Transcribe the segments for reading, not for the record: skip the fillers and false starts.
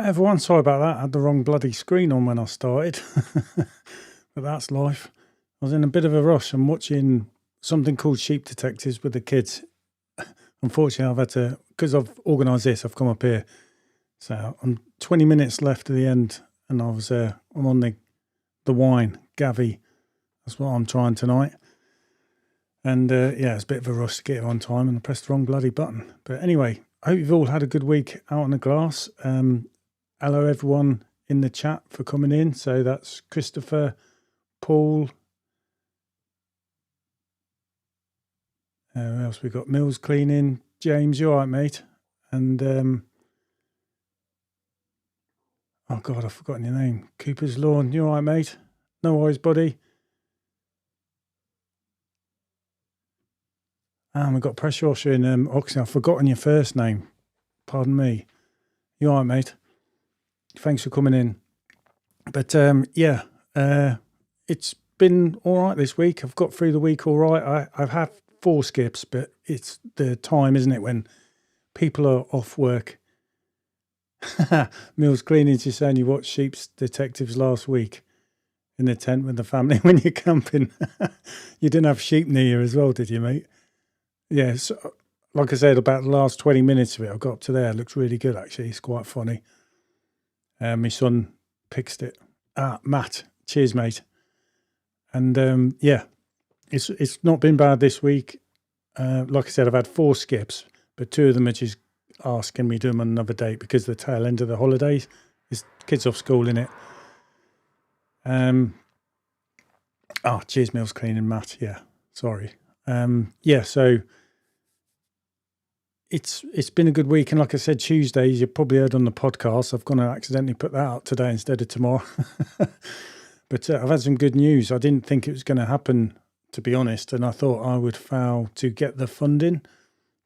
Everyone, sorry about that. I had the wrong bloody screen on when I started. But that's life. I was in a bit of a rush. I'm watching something called Sheep Detectives with the kids. Unfortunately, I've had to, because I've organised this, I've come up here. So I'm 20 minutes left to the end, and I'm on the wine, Gavi. That's what I'm trying tonight. And it's a bit of a rush to get it on time, and I pressed the wrong bloody button. But anyway, I hope you've all had a good week out on the glass. Hello, everyone in the chat for coming in. So that's Christopher, Paul. Who else we got? Mills Cleaning. James, you all right, mate? And, oh, God, I've forgotten your name. Cooper's Lawn. You all right, mate? No worries, buddy. And we've got Pressure Washer in Oxley. I've forgotten your first name. Pardon me. You all right, mate? Thanks for coming in. But, it's been all right this week. I've got through the week all right. I've had 4 skips, but it's the time, isn't it, when people are off work. Mills Cleaning just saying you watched Sheep Detectives last week in the tent with the family when you're camping. You didn't have sheep near you as well, did you, mate? Yes. Yeah, so, like I said, about the last 20 minutes of it, I got up to there. It looks really good, actually. It's quite funny. My son picks it. Matt. Cheers, mate. And it's not been bad this week. Like I said, I've had 4 skips, but 2 of them are just asking me to do them on another date because the tail end of the holidays is kids off school, innit? Cheers, Mills Cleaning, Matt. Yeah, sorry. So it's been a good week, and like I said, Tuesdays, you probably heard on the podcast, I've gone to accidentally put that out today instead of tomorrow. But I've had some good news. I didn't think it was going to happen, to be honest, and I thought I would fail to get the funding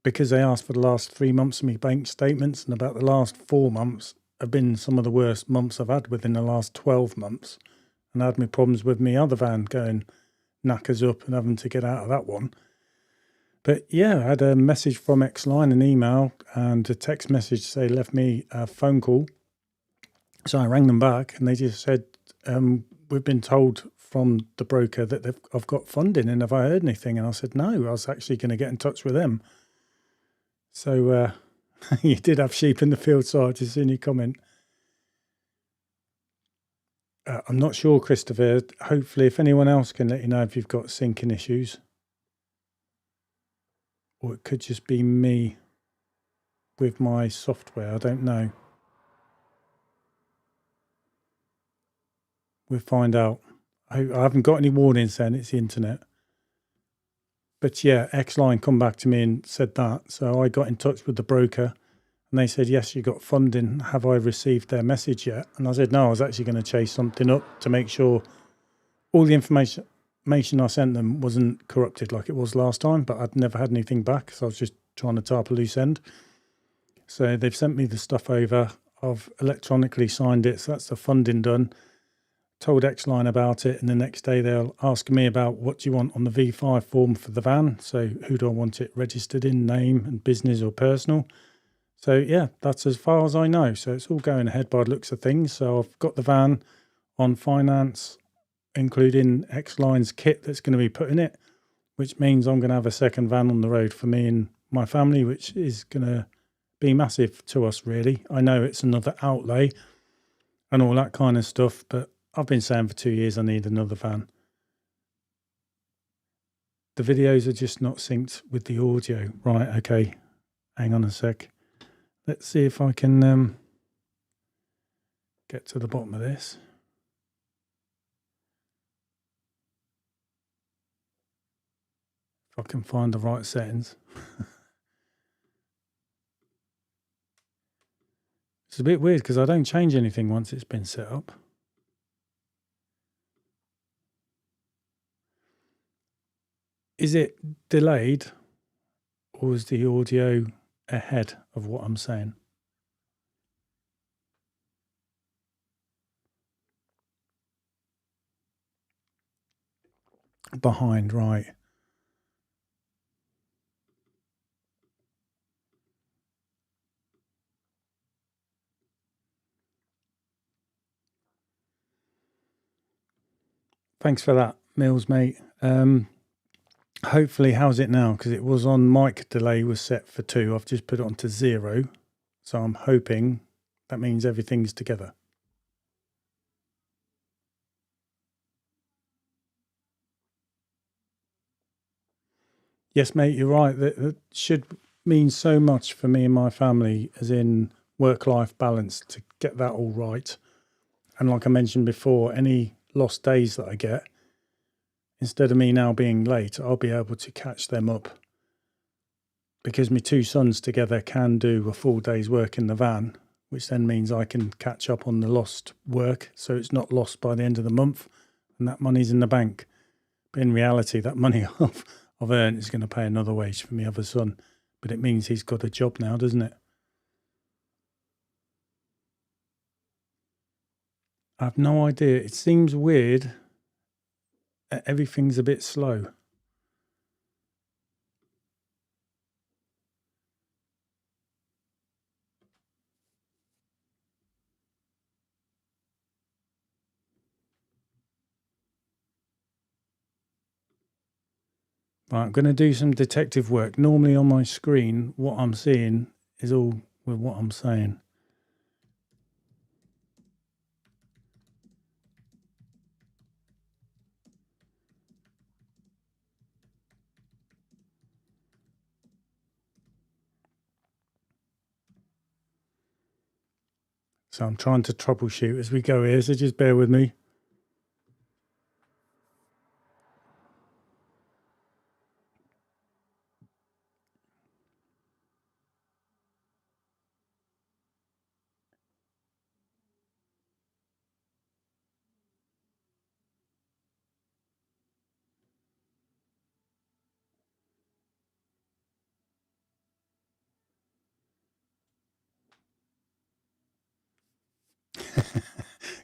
because they asked for the last 3 months of my bank statements, and about the last 4 months have been some of the worst months I've had within the last 12 months. And I had my problems with my other van going knackers up and having to get out of that one. But yeah, I had a message from Xline, an email, and a text message to say left me a phone call. So I rang them back, and they just said, we've been told from the broker that I've got funding, and have I heard anything? And I said, no, I was actually going to get in touch with them. So you did have sheep in the field, so I just seen your comment. I'm not sure, Christopher. Hopefully, if anyone else can let you know if you've got syncing issues. Or it could just be me with my software. I don't know. We'll find out. I haven't got any warnings saying it's the internet. But yeah, Xline come back to me and said that. So I got in touch with the broker and they said, yes, you got funding. Have I received their message yet? And I said, no, I was actually going to chase something up to make sure all the information I sent them wasn't corrupted like it was last time, but I'd never had anything back. So I was just trying to tie up a loose end. So they've sent me the stuff over. I've electronically signed it. So that's the funding done. Told Xline about it, and the next day they'll ask me about what do you want on the V5 form for the van. So who do I want it registered in, name and business or personal? So yeah, that's as far as I know. So it's all going ahead by the looks of things. So I've got the van on finance, including Xline's kit that's going to be put in it, which means I'm going to have a second van on the road for me and my family, which is going to be massive to us, really. I know it's another outlay and all that kind of stuff, but I've been saying for 2 years I need another van. The videos are just not synced with the audio. Right, okay. Hang on a sec. Let's see if I can get to the bottom of this. If I can find the right settings. It's a bit weird because I don't change anything once it's been set up. Is it delayed or is the audio ahead of what I'm saying? Behind, right. Thanks for that, Mills, mate. Hopefully, how's it now? Because it was on mic delay was set for 2. I've just put it onto 0. So I'm hoping that means everything's together. Yes, mate, you're right. That should mean so much for me and my family, as in work-life balance, to get that all right. And like I mentioned before, any lost days that I get, instead of me now being late, I'll be able to catch them up, because my 2 sons together can do a full day's work in the van, which then means I can catch up on the lost work, so it's not lost by the end of the month, and that money's in the bank. But in reality, that money I've earned is going to pay another wage for my other son, but it means he's got a job now, doesn't it? I have no idea. It seems weird. Everything's a bit slow. Right, I'm going to do some detective work. Normally on my screen, what I'm seeing is all with what I'm saying. So I'm trying to troubleshoot as we go here, so just bear with me.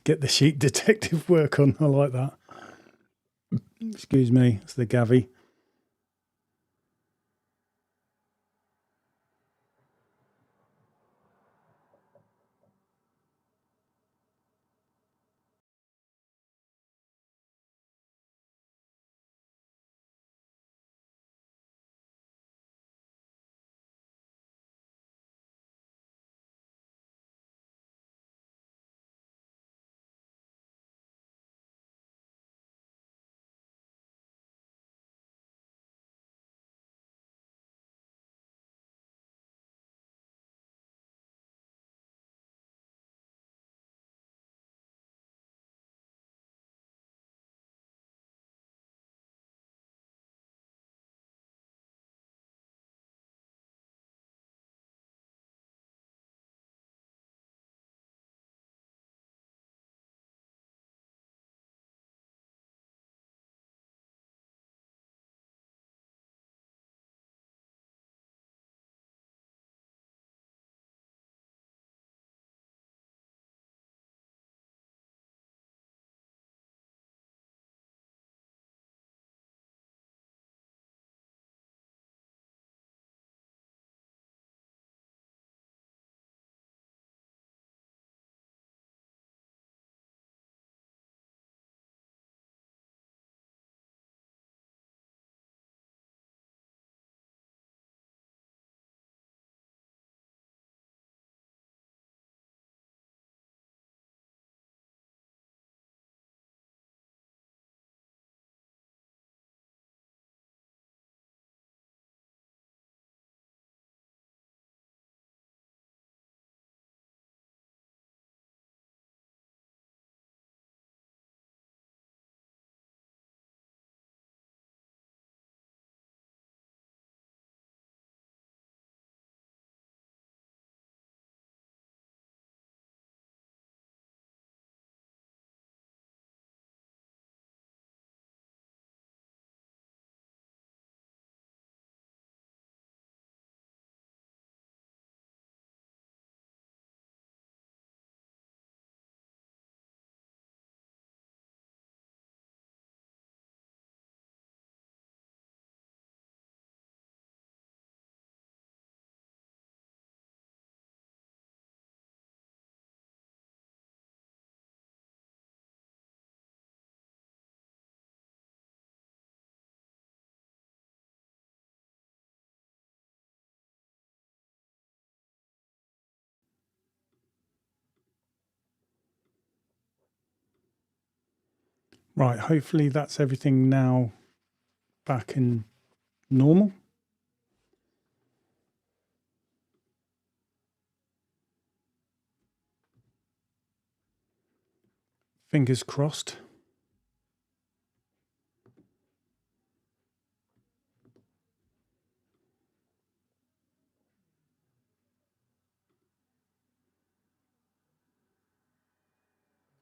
Get the sheet detective work on. I like that. Excuse me, it's the Gavi. Right, hopefully that's everything now back in normal. Fingers crossed.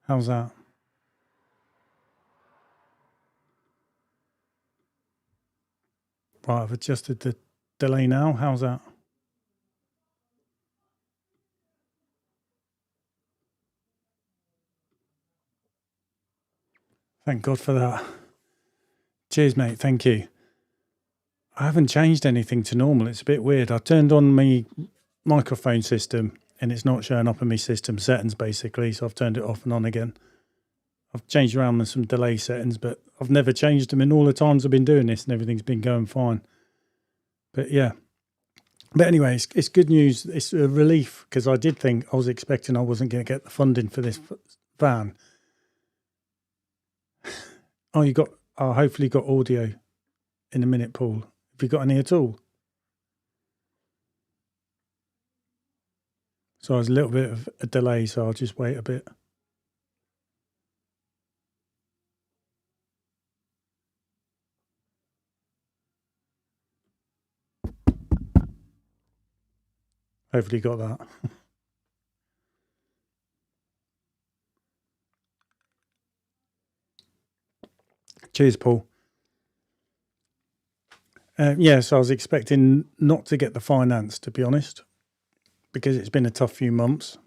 How's that? Right, I've adjusted the delay now. How's that? Thank God for that. Cheers, mate. Thank you. I haven't changed anything to normal. It's a bit weird. I turned on my microphone system and it's not showing up in my system settings, basically. So I've turned it off and on again. I've changed around with some delay settings, but I've never changed them in all the times I've been doing this, and everything's been going fine. But yeah. But anyway, it's good news. It's a relief, because I did think, I was expecting I wasn't going to get the funding for this van. Oh, hopefully got audio in a minute, Paul. Have you got any at all? So there's a little bit of a delay, so I'll just wait a bit. Hopefully got that. Cheers, Paul. So I was expecting not to get the finance, to be honest, because it's been a tough few months.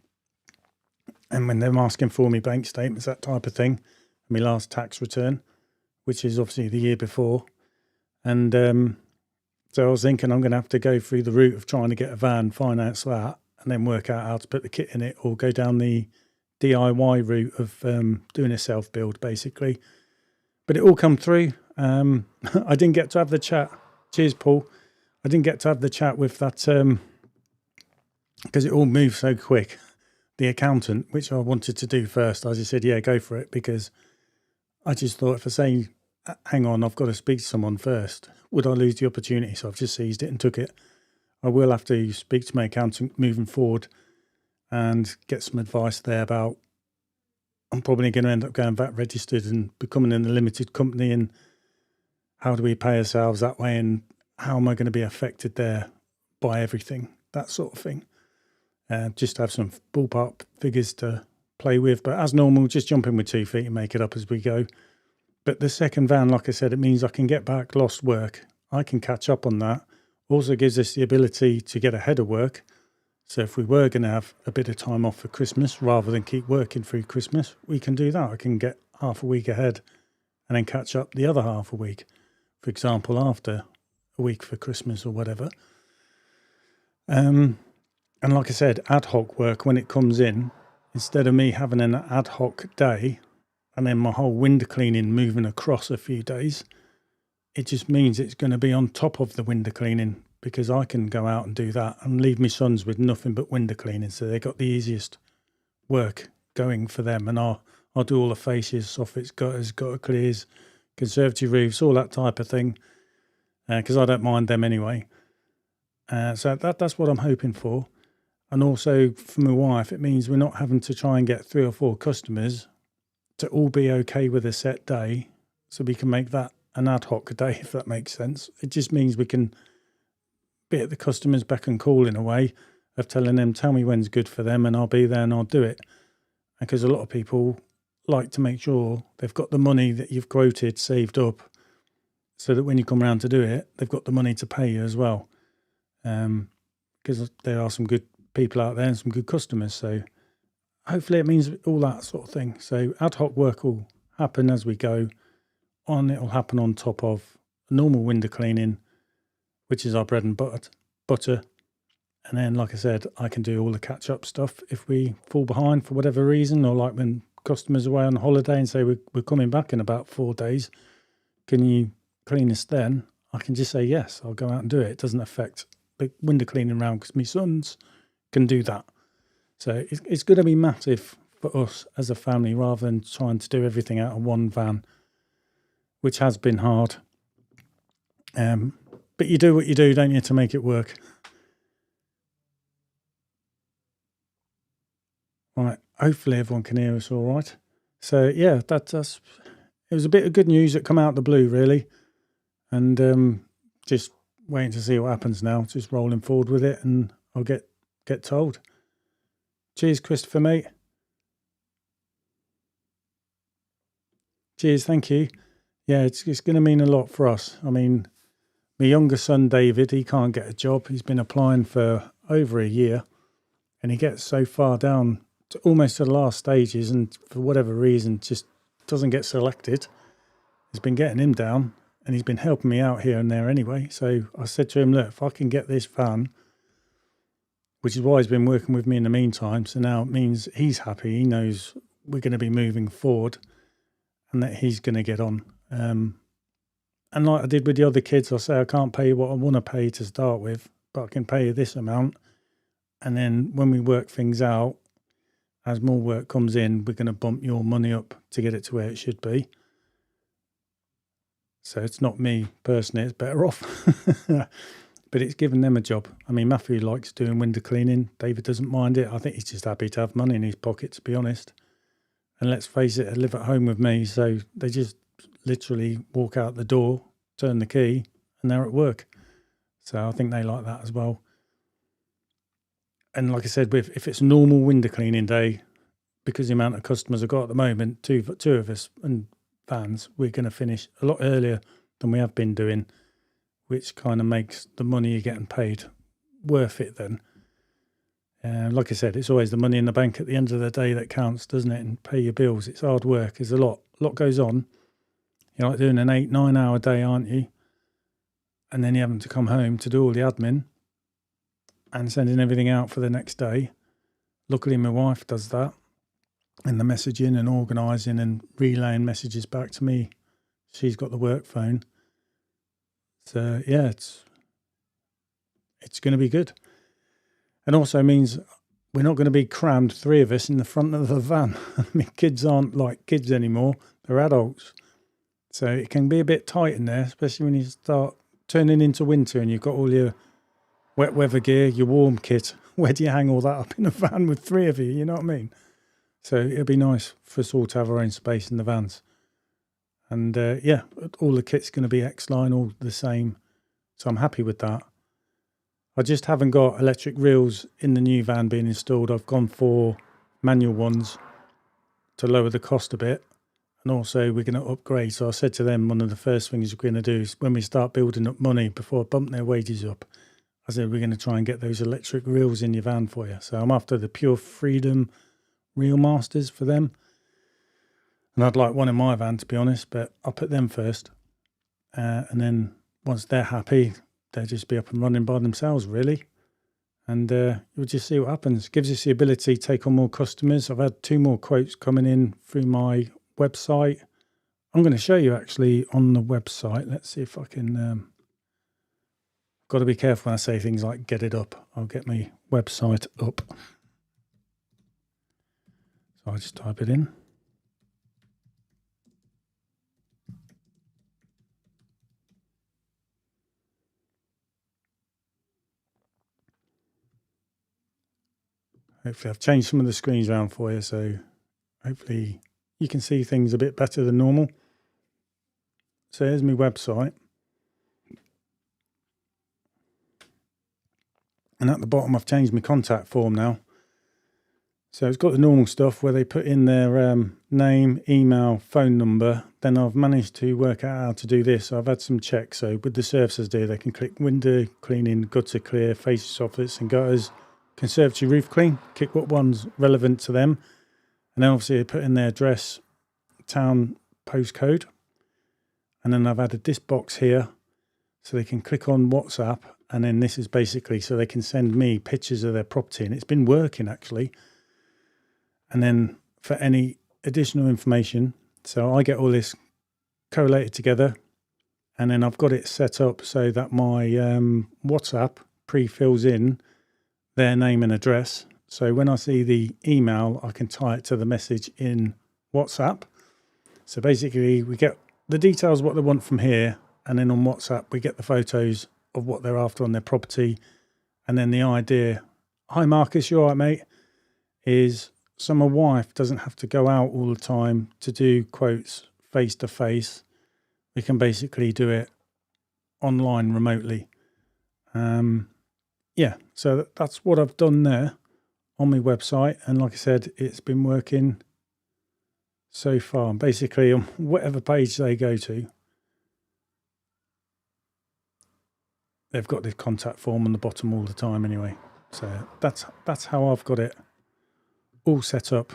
And when they're asking for me bank statements, that type of thing, my last tax return, which is obviously the year before. And so I was thinking I'm going to have to go through the route of trying to get a van, finance that, and then work out how to put the kit in it, or go down the DIY route of doing a self-build, basically. But it all come through. I didn't get to have the chat. Cheers, Paul. I didn't get to have the chat with that because it all moved so quick. The accountant, which I wanted to do first, I just said, yeah, go for it, because I just thought, if I say, hang on, I've got to speak to someone first, would I lose the opportunity? So I've just seized it and took it. I will have to speak to my accountant moving forward and get some advice there about, I'm probably going to end up going VAT registered and becoming in a limited company, and how do we pay ourselves that way, and how am I going to be affected there by everything, that sort of thing. Just to have some ballpark figures to play with. But as normal, just jump in with 2 feet and make it up as we go. But the second van, like I said, it means I can get back lost work. I can catch up on that. Also gives us the ability to get ahead of work. So if we were going to have a bit of time off for Christmas, rather than keep working through Christmas, we can do that. I can get half a week ahead and then catch up the other half a week. For example, after a week for Christmas or whatever. And like I said, ad hoc work, when it comes in, instead of me having an ad hoc day and then my whole window cleaning moving across a few days, it just means it's going to be on top of the window cleaning, because I can go out and do that and leave my sons with nothing but window cleaning. So they got the easiest work going for them. And I'll do all the fascias, soffits, gutters, gutter clears, conservatory roofs, all that type of thing, because I don't mind them anyway. So that's what I'm hoping for. And also for my wife, it means we're not having to try and get 3 or 4 customers to all be okay with a set day, so we can make that an ad hoc day, if that makes sense. It just means we can be at the customer's beck and call, in a way, of telling them, tell me when's good for them and I'll be there and I'll do it. Because a lot of people like to make sure they've got the money that you've quoted saved up, so that when you come around to do it, they've got the money to pay you as well. Because there are some good people out there and some good customers. So hopefully it means all that sort of thing. So ad hoc work will happen as we go on. It'll happen on top of normal window cleaning, which is our bread and butter. And then, like I said, I can do all the catch up stuff if we fall behind for whatever reason, or like when customers are away on holiday and say we're coming back in about 4 days, can you clean us then? I can just say yes, I'll go out and do it. It doesn't affect the window cleaning round, because my sons can do that. So it's going to be massive for us as a family rather than trying to do everything out of one van, which has been hard. But you do what you do, don't you, to make it work. Right, hopefully everyone can hear us all right. So yeah, that's it was a bit of good news that come out of the blue, really, and just waiting to see what happens now. Just rolling forward with it, and I'll get told. Cheers, Christopher, mate. Cheers, thank you. Yeah, it's going to mean a lot for us. I mean, my younger son, David, he can't get a job. He's been applying for over a year, and he gets so far down to almost to the last stages, and for whatever reason, just doesn't get selected. It's been getting him down, and he's been helping me out here and there anyway. So I said to him, look, if I can get this van, which is why he's been working with me in the meantime, so now it means he's happy. He knows we're going to be moving forward and that he's going to get on. And like I did with the other kids, I say I can't pay you what I want to pay to start with, but I can pay you this amount. And then when we work things out, as more work comes in, we're going to bump your money up to get it to where it should be. So it's not me personally, it's better off. But it's given them a job. I mean, Matthew likes doing window cleaning. David doesn't mind it. I think he's just happy to have money in his pocket, to be honest. And let's face it, they live at home with me, so they just literally walk out the door, turn the key, and they're at work. So I think they like that as well. And like I said, if it's a normal window cleaning day, because the amount of customers I've got at the moment, two of us and vans, we're going to finish a lot earlier than we have been doing, which kind of makes the money you're getting paid worth it then. Like I said, it's always the money in the bank at the end of the day that counts, doesn't it? And pay your bills. It's hard work. There's a lot goes on. You're like doing an 8-9 hour day, aren't you? And then you're having to come home to do all the admin and sending everything out for the next day. Luckily, my wife does that, and the messaging and organising and relaying messages back to me. She's got the work phone. So yeah, it's going to be good. And also means we're not going to be crammed, three of us in the front of the van. I mean, kids aren't like kids anymore. They're adults. So it can be a bit tight in there, especially when you start turning into winter and you've got all your wet weather gear, your warm kit. Where do you hang all that up in a van with three of you? You know what I mean? So it'll be nice for us all to have our own space in the vans. And yeah, all the kit's going to be X-Line, all the same. So I'm happy with that. I just haven't got electric reels in the new van being installed. I've gone for manual ones to lower the cost a bit. And also we're going to upgrade. So I said to them, one of the first things we're going to do is when we start building up money before I bump their wages up, I said, we're going to try and get those electric reels in your van for you. So I'm after the Pure Freedom Reel Masters for them. And I'd like one in my van, to be honest, but I'll put them first. And then once they're happy, they'll just be up and running by themselves, really. And you'll just see what happens. Gives us the ability to take on more customers. I've had 2 more quotes coming in through my website. I'm going to show you actually on the website. Let's see if I can... got to be careful when I say things like get it up. I'll get my website up. So I'll just type it in. Hopefully I've changed some of the screens around for you, so hopefully you can see things a bit better than normal. So here's my website. And at the bottom I've changed my contact form now. So it's got the normal stuff where they put in their name, email, phone number. Then I've managed to work out how to do this. So I've had some checks. So with the services there, they can click window cleaning, gutter clear, fascia soffits and gutters, conservatory roof clean, click what one's relevant to them. And then obviously they put in their address, town, postcode. And then I've added this box here so they can click on WhatsApp. And then this is basically so they can send me pictures of their property. And it's been working actually. And then for any additional information, so I get all this collated together. And then I've got it set up so that my WhatsApp pre-fills in their name and address. So when I see the email, I can tie it to the message in WhatsApp. So basically we get the details, what they want from here. And then on WhatsApp, we get the photos of what they're after on their property. And then the idea, hi Marcus, you all right, mate, is so my wife doesn't have to go out all the time to do quotes face to face. We can basically do it online remotely. So that's what I've done there on my website. And like I said, it's been working so far. And basically on whatever page they go to, they've got this contact form on the bottom all the time anyway. So that's how I've got it all set up.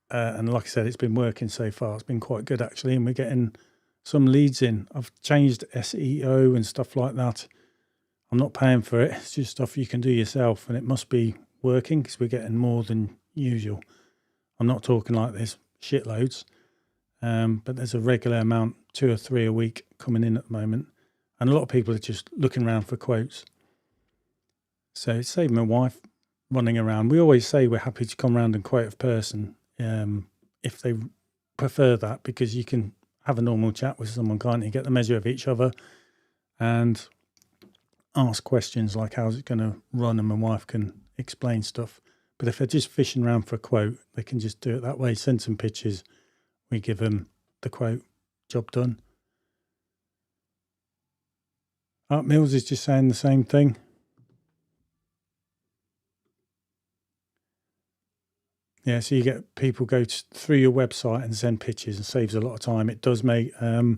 And like I said, it's been working so far. It's been quite good actually. And we're getting some leads in. I've changed SEO and stuff like that. I'm not paying for it. It's just stuff you can do yourself. And it must be working because we're getting more than usual. I'm not talking like this shitloads. But there's a regular amount, 2 or 3 a week coming in at the moment. And a lot of people are just looking around for quotes. So it saved my wife running around. We always say we're happy to come around and quote a person if they prefer that, because you can have a normal chat with someone, can't you? Get the measure of each other and ask questions like how's it going to run, and my wife can explain stuff. But if they're just fishing around for a quote, they can just do it that way. Send some pictures. We give them the quote. Job done. Art Mills is just saying the same thing. Yeah, so you get people go through your website and send pictures, and saves a lot of time. It does make the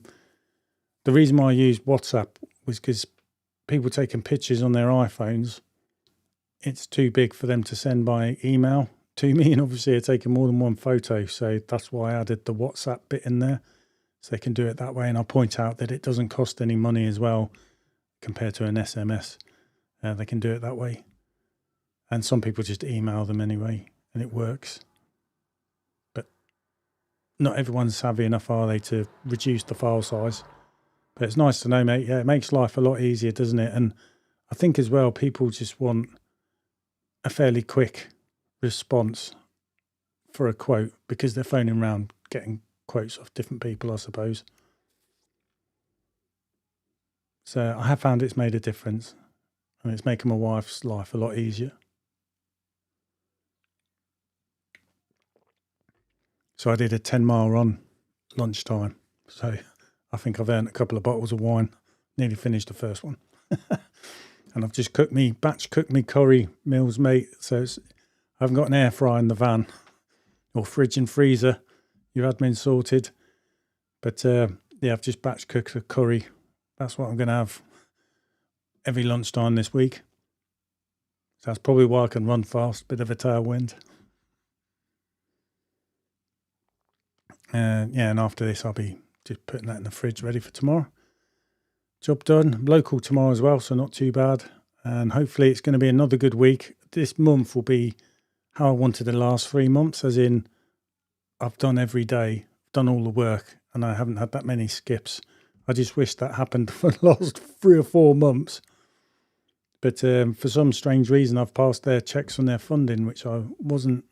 reason why I used WhatsApp was because people taking pictures on their iPhones, it's too big for them to send by email to me, and obviously they're taking more than one photo, so that's why I added the WhatsApp bit in there, so they can do it that way. And I'll point out that it doesn't cost any money as well compared to an SMS. They can do it that way, and some people just email them anyway, and it works. But not everyone's savvy enough, are they, to reduce the file size. But it's nice to know, mate. Yeah, it makes life a lot easier, doesn't it? And I think as well, people just want a fairly quick response for a quote because they're phoning around getting quotes off different people, I suppose. So I have found it's made a difference, and it's making my wife's life a lot easier. So I did a 10-mile run lunchtime. So I think I've earned a couple of bottles of wine. Nearly finished the first one. And I've just batch cooked me curry meals, mate. So I haven't got an air fryer in the van or fridge and freezer. Your admin sorted. But I've just batch cooked a curry. That's what I'm going to have every lunchtime this week. So that's probably why I can run fast. Bit of a tailwind. And after this, I'll be just putting that in the fridge ready for tomorrow. Job done. Local tomorrow as well, so not too bad. And hopefully it's going to be another good week. This month will be how I wanted the last 3 months, as in I've done every day, done all the work, and I haven't had that many skips. I just wish that happened for the last 3 or 4 months. But for some strange reason, I've passed their checks on their funding, which I wasn't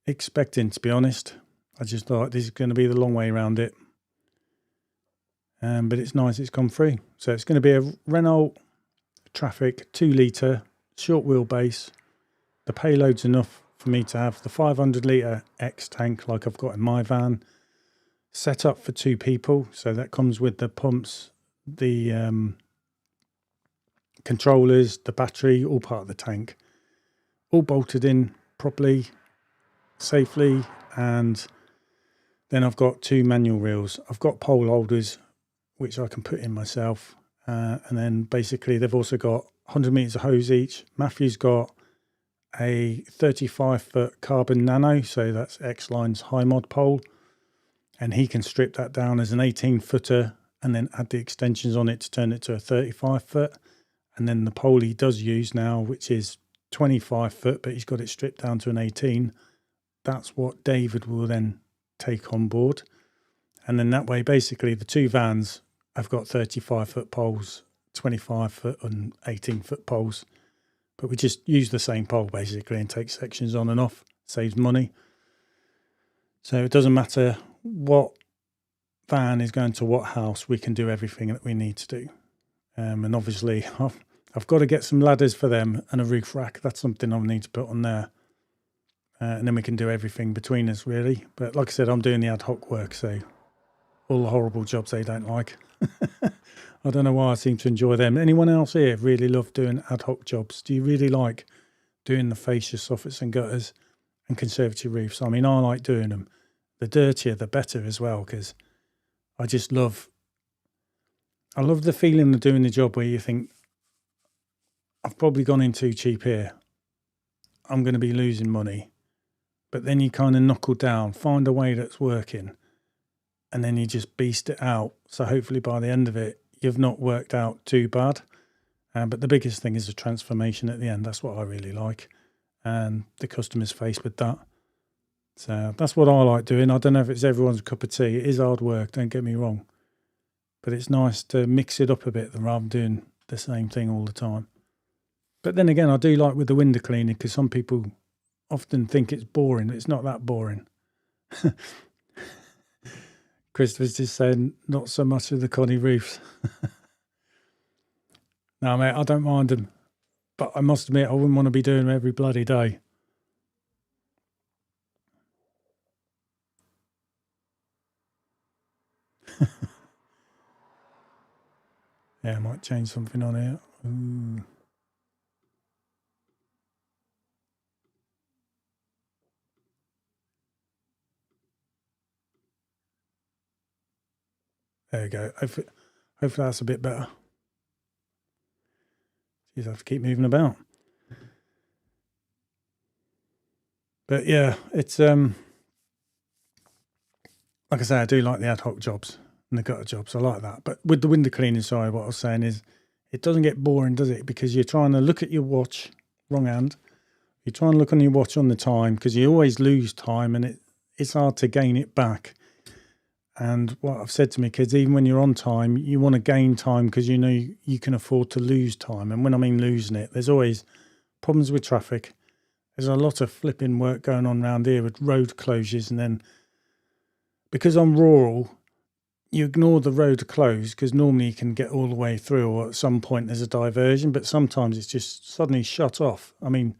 expecting, to be honest. I just thought this is going to be the long way around it. But it's nice it's come through. So it's going to be a Renault Traffic 2 litre short wheelbase. The payload's enough for me to have the 500 litre X tank like I've got in my van, set up for 2 people. So that comes with the pumps, the controllers, the battery, all part of the tank, all bolted in properly, safely. And then I've got 2 manual reels. I've got pole holders which I can put in myself, and then basically they've also got 100 meters of hose each. Matthew's got a 35-foot carbon nano, so that's X-Line's high mod pole, and he can strip that down as an 18-footer and then add the extensions on it to turn it to a 35-foot. And then the pole he does use now, which is 25-foot, but he's got it stripped down to an 18. That's what David will then take on board. And then that way, basically, the 2 vans have got 35-foot poles, 25-foot and 18-foot poles. But we just use the same pole basically and take sections on and off. Saves money. So it doesn't matter what van is going to what house, we can do everything that we need to do. And obviously I've got to get some ladders for them and a roof rack. That's something I'll need to put on there. And then we can do everything between us, really. But like I said, I'm doing the ad hoc work, so all the horrible jobs they don't like. I don't know why I seem to enjoy them. Anyone else here really love doing ad hoc jobs? Do you really like doing the fascia, soffits and gutters and conservatory roofs? I mean, I like doing them. The dirtier, the better as well, because I love the feeling of doing the job where you think, I've probably gone in too cheap here. I'm going to be losing money. But then you kind of knuckle down, find a way that's working, and then you just beast it out. So hopefully by the end of it, you've not worked out too bad. But the biggest thing is the transformation at the end. That's what I really like. And the customer's faced with that. So that's what I like doing. I don't know if it's everyone's cup of tea. It is hard work, don't get me wrong. But it's nice to mix it up a bit rather than doing the same thing all the time. But then again, I do like with the window cleaning, because some people often think it's boring. It's not that boring. Christopher's just saying, not so much of the Connie roofs. No, mate, I don't mind them. But I must admit, I wouldn't want to be doing them every bloody day. Yeah, I might change something on here. Ooh. There you go. Hopefully that's a bit better. You just have to keep moving about. But yeah, it's like I say, I do like the ad hoc jobs and the gutter jobs. I like that. But with the window cleaning side, what I was saying is it doesn't get boring, does it? Because you're trying to look at your watch, wrong hand. You're trying to look on your watch on the time, because you always lose time and it's hard to gain it back. And what I've said to my kids, even when you're on time, you want to gain time because you know you can afford to lose time. And when I mean losing it, there's always problems with traffic. There's a lot of flipping work going on around here with road closures. And then because I'm rural, you ignore the road closed because normally you can get all the way through, or at some point there's a diversion, but sometimes it's just suddenly shut off. I mean,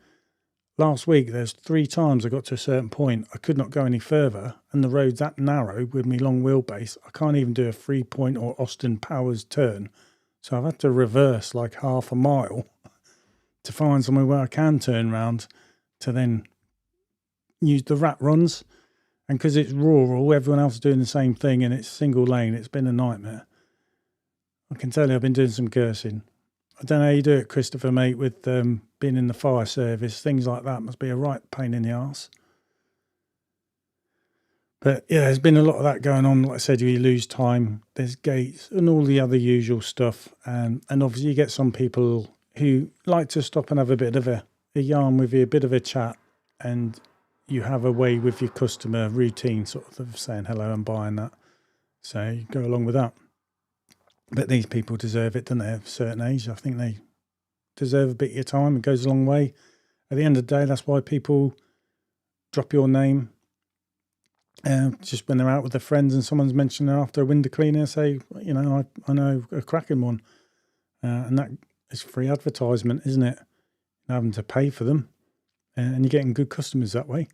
last week, there's 3 times I got to a certain point, I could not go any further, and the road's that narrow with me long wheelbase, I can't even do a 3-point or Austin Powers turn. So I've had to reverse like half a mile to find somewhere where I can turn round to then use the rat runs. And because it's rural, everyone else is doing the same thing and it's single lane, it's been a nightmare. I can tell you I've been doing some cursing. I don't know how you do it, Christopher, mate, with being in the fire service. Things like that must be a right pain in the arse. But yeah, there's been a lot of that going on. Like I said, you lose time, there's gates and all the other usual stuff. And obviously you get some people who like to stop and have a bit of a yarn with you, a bit of a chat, and you have a way with your customer routine, sort of saying hello and buying that. So you go along with that. But these people deserve it, don't they? At a certain age, I think they deserve a bit of your time. It goes a long way. At the end of the day, that's why people drop your name. Just when they're out with their friends and someone's mentioned after a window cleaner, say, you know, I know a cracking one. And that is free advertisement, isn't it? You're having to pay for them. And you're getting good customers that way.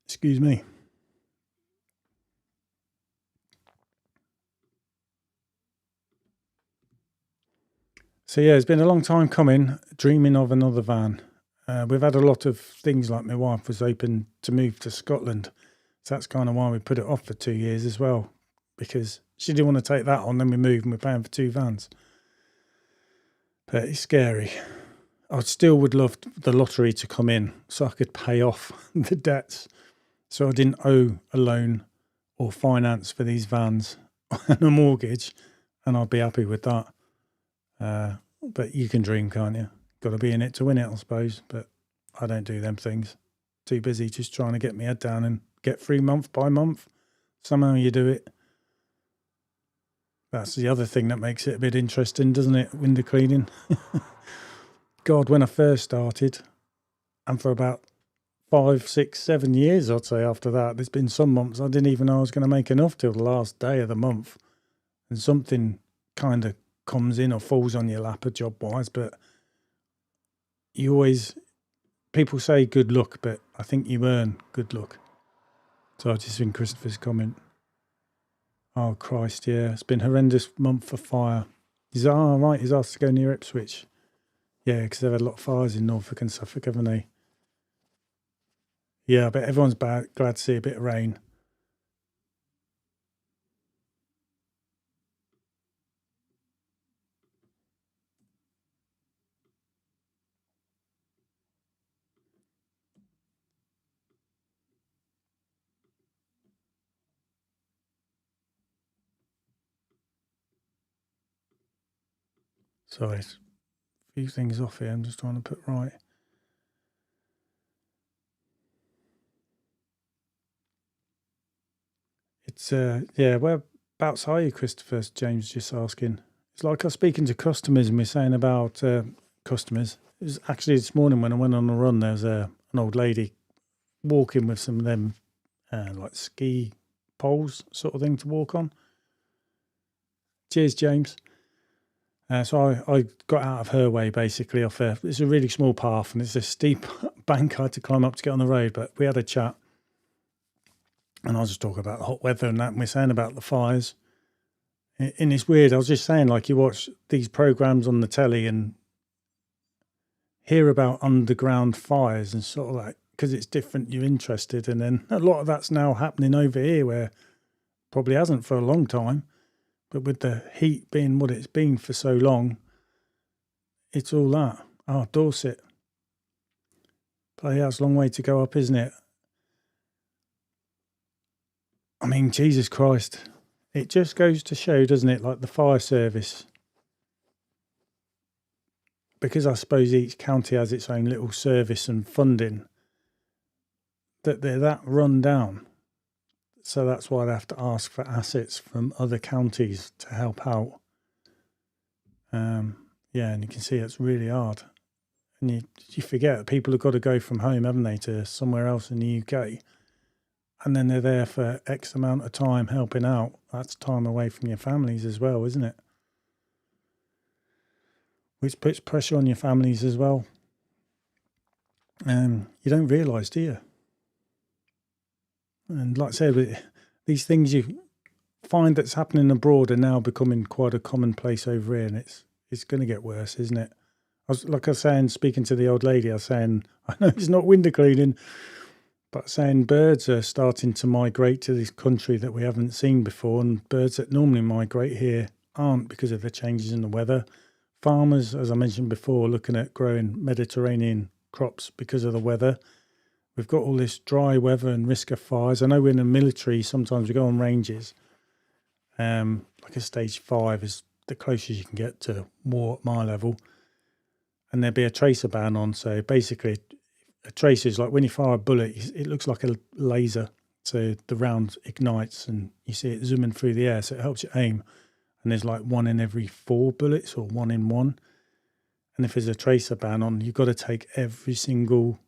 Excuse me. So yeah, it's been a long time coming, dreaming of another van. We've had a lot of things, like my wife was open to move to Scotland. So that's kind of why we put it off for 2 years as well, because she didn't want to take that on. Then we moved and we're paying for 2 vans. But it's scary. I still would love the lottery to come in so I could pay off the debts, so I didn't owe a loan or finance for these vans and a mortgage, and I'd be happy with that. But you can dream, can't you? Got to be in it to win it, I suppose. But I don't do them things. Too busy just trying to get my head down and get through month by month. Somehow you do it. That's the other thing that makes it a bit interesting, doesn't it? Window cleaning. God, when I first started, and for about 5, 6, 7 years, I'd say after that, there's been some months I didn't even know I was going to make enough till the last day of the month. And something kind of comes in or falls on your lap job-wise, but you always, people say good luck, but I think you earn good luck. So I just seen Christopher's comment. Oh, Christ, yeah. It's been a horrendous month for fire. He's right. He's asked to go near Ipswich. Yeah, because they've had a lot of fires in Norfolk and Suffolk, haven't they? Yeah, but everyone's glad to see a bit of rain. Sorry, a few things off here. I'm just trying to put right. It's, whereabouts are you, Christopher? James just asking. It's like I was speaking to customers and we're saying about customers. It was actually this morning when I went on a run, there was an old lady walking with some of them like ski poles sort of thing to walk on. Cheers, James. So I got out of her way basically off it's a really small path and it's a steep bank I had to climb up to get on the road, but we had a chat and I was just talking about the hot weather and that, and we're saying about the fires. And it's weird, I was just saying, like, you watch these programs on the telly and hear about underground fires and sort of like, because it's different, you're interested, and then a lot of that's now happening over here where probably hasn't for a long time. But with the heat being what it's been for so long, it's all that. Oh, Dorset. But yeah, it's a long way to go up, isn't it? I mean, Jesus Christ. It just goes to show, doesn't it, like the fire service. Because I suppose each county has its own little service and funding, that they're that run down. So that's why they have to ask for assets from other counties to help out. Yeah, and you can see it's really hard. And you forget that people have got to go from home, haven't they, to somewhere else in the UK. And then they're there for X amount of time helping out. That's time away from your families as well, isn't it? Which puts pressure on your families as well. You don't realise, do you? And like I said, these things you find that's happening abroad are now becoming quite a commonplace over here, and it's going to get worse, isn't it? Like I was saying, speaking to the old lady, I was saying, I know it's not window cleaning, but saying birds are starting to migrate to this country that we haven't seen before, and birds that normally migrate here aren't because of the changes in the weather. Farmers, as I mentioned before, looking at growing Mediterranean crops because of the weather. We've got all this dry weather and risk of fires. I know we're in the military, sometimes we go on ranges. Like a stage 5 is the closest you can get to war at my level. And there'd be a tracer ban on. So basically, a tracer is like when you fire a bullet, it looks like a laser. So the round ignites and you see it zooming through the air. So it helps you aim. And there's like 1 in every 4 bullets or 1 in 1. And if there's a tracer ban on, you've got to take every single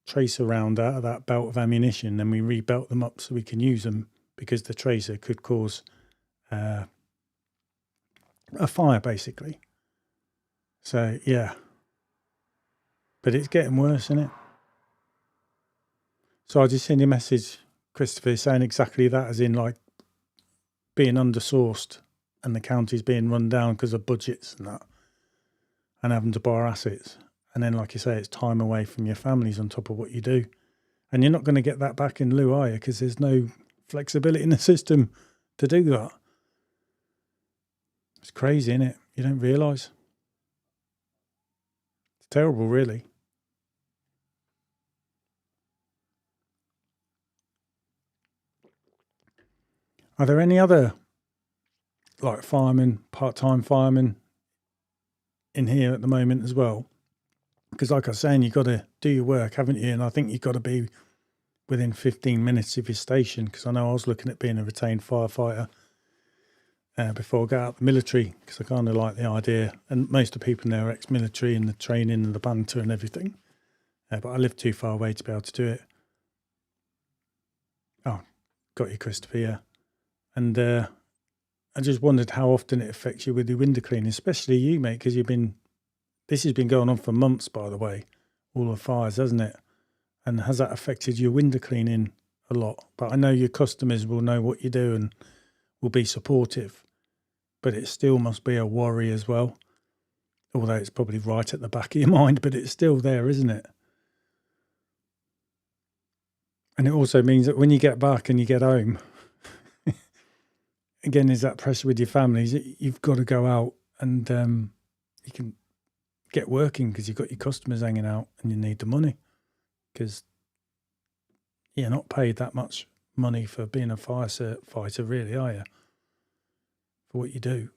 tracer round out of that belt of ammunition, then we rebelt them up so we can use them, because the tracer could cause a fire basically. So yeah, but it's getting worse, isn't it? So I just sent you a message, Christopher, saying exactly that, as in like being undersourced and the counties being run down because of budgets and that, and having to borrow assets. And then, like you say, it's time away from your families on top of what you do. And you're not going to get that back in lieu, are you? Because there's no flexibility in the system to do that. It's crazy, isn't it? You don't realise. It's terrible, really. Are there any other, like, firemen, part-time firemen in here at the moment as well? Because like I was saying, you've got to do your work, haven't you? And I think you've got to be within 15 minutes of your station, because I know I was looking at being a retained firefighter before I got out of the military, because I kind of like the idea, and most of the people there are ex-military and the training and the banter and everything. But I live too far away to be able to do it. Oh, got you, Christopher, yeah. And I just wondered how often it affects you with your window cleaning, especially you, mate, because this has been going on for months, by the way, all the fires, hasn't it? And has that affected your window cleaning a lot? But I know your customers will know what you do and will be supportive, but it still must be a worry as well. Although it's probably right at the back of your mind, but it's still there, isn't it? And it also means that when you get back and you get home, again, is that pressure with your families? You've got to go out and you can get working because you've got your customers hanging out and you need the money because you're not paid that much money for being a firefighter, really, are you? For what you do.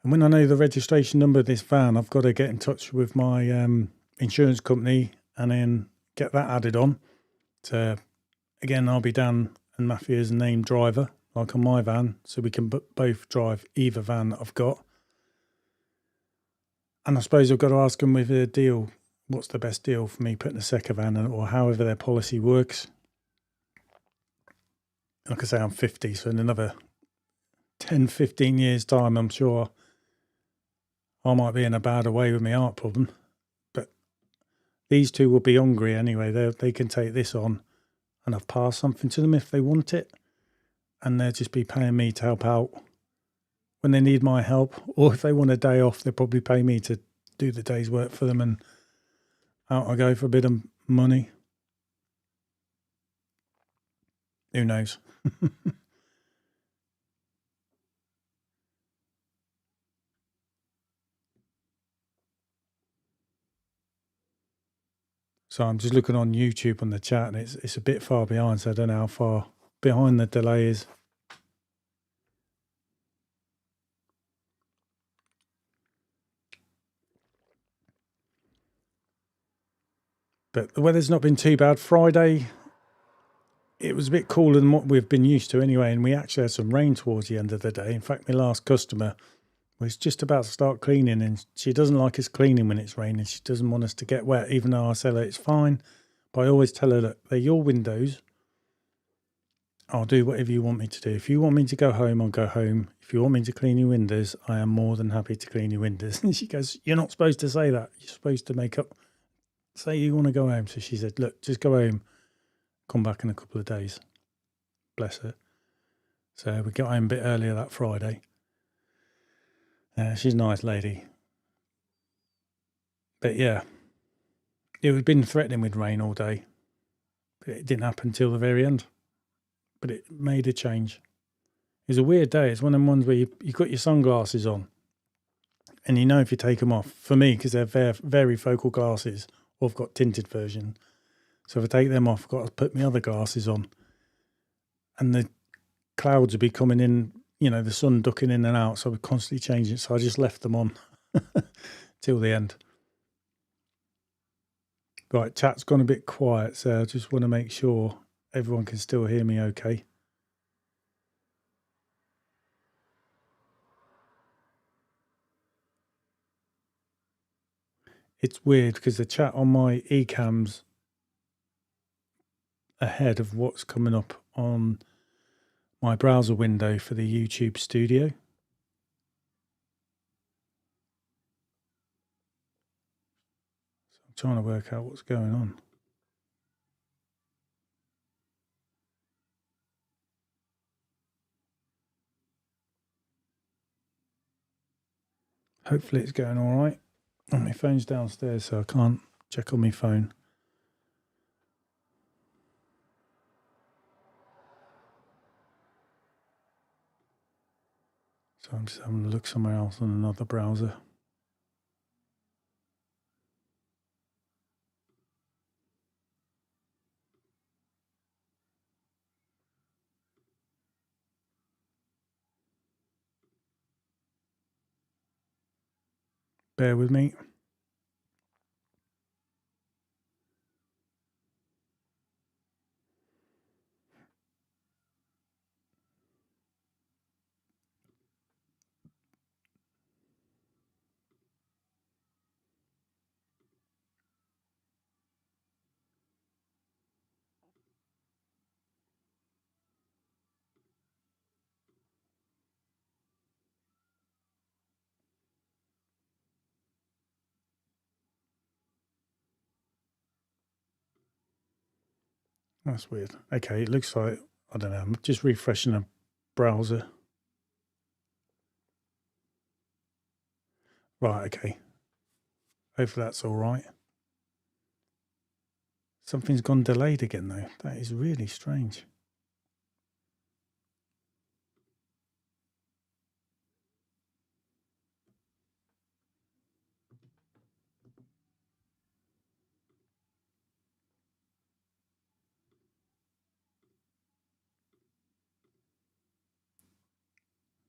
And when I know the registration number of this van, I've got to get in touch with my insurance company and then get that added on. So again, I'll be Dan and Matthew as a named driver, like on my van, so we can both drive either van that I've got. And I suppose I've got to ask them with a deal, what's the best deal for me putting a second van in, or however their policy works. Like I say, I'm 50, so in another 10, 15 years' time, I'm sure I might be in a bad way with my heart problem. But these two will be hungry anyway. They can take this on, and I've passed something to them if they want it. And they'll just be paying me to help out when they need my help. Or if they want a day off, they'll probably pay me to do the day's work for them, and out I go for a bit of money. Who knows? So I'm just looking on YouTube on the chat, and it's a bit far behind, so I don't know how far behind the delay is. But the weather's not been too bad. Friday, it was a bit cooler than what we've been used to anyway, and we actually had some rain towards the end of the day. In fact, my last customer was just about to start cleaning, and she doesn't like us cleaning when it's raining. She doesn't want us to get wet, even though I tell her it's fine. But I always tell her that they're your windows. I'll do whatever you want me to do. If you want me to go home, I'll go home. If you want me to clean your windows, I am more than happy to clean your windows. And she goes, you're not supposed to say that. You're supposed to say you want to go home. So she said, look, just go home. Come back in a couple of days. Bless her. So we got home a bit earlier that Friday. She's a nice lady. But yeah, it had been threatening with rain all day. But it didn't happen until the very end. But it made a change. It was a weird day. It's one of them ones where you got your sunglasses on. And you know if you take them off, for me, because they're very focal glasses, or I've got tinted version. So if I take them off, I've got to put my other glasses on. And the clouds would be coming in, the sun ducking in and out. So we're constantly changing. So I just left them on till the end. Right, chat's gone a bit quiet. So I just want to make sure everyone can still hear me okay. It's weird because the chat on my eCam's ahead of what's coming up on my browser window for the YouTube studio. So I'm trying to work out what's going on. Hopefully it's going all right. Oh, my phone's downstairs, so I can't check on my phone. So I'm just having to look somewhere else on another browser. Bear with me. That's weird. Okay, it looks like, I don't know, I'm just refreshing a browser. Right, okay. Hopefully that's all right. Something's gone delayed again, though. That is really strange.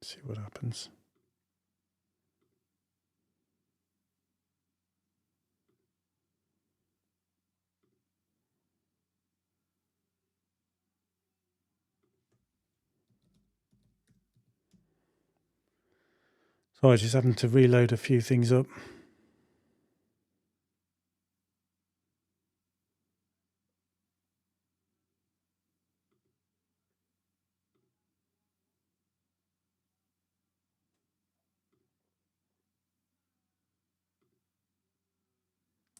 Let's see what happens. So I just having to reload a few things up.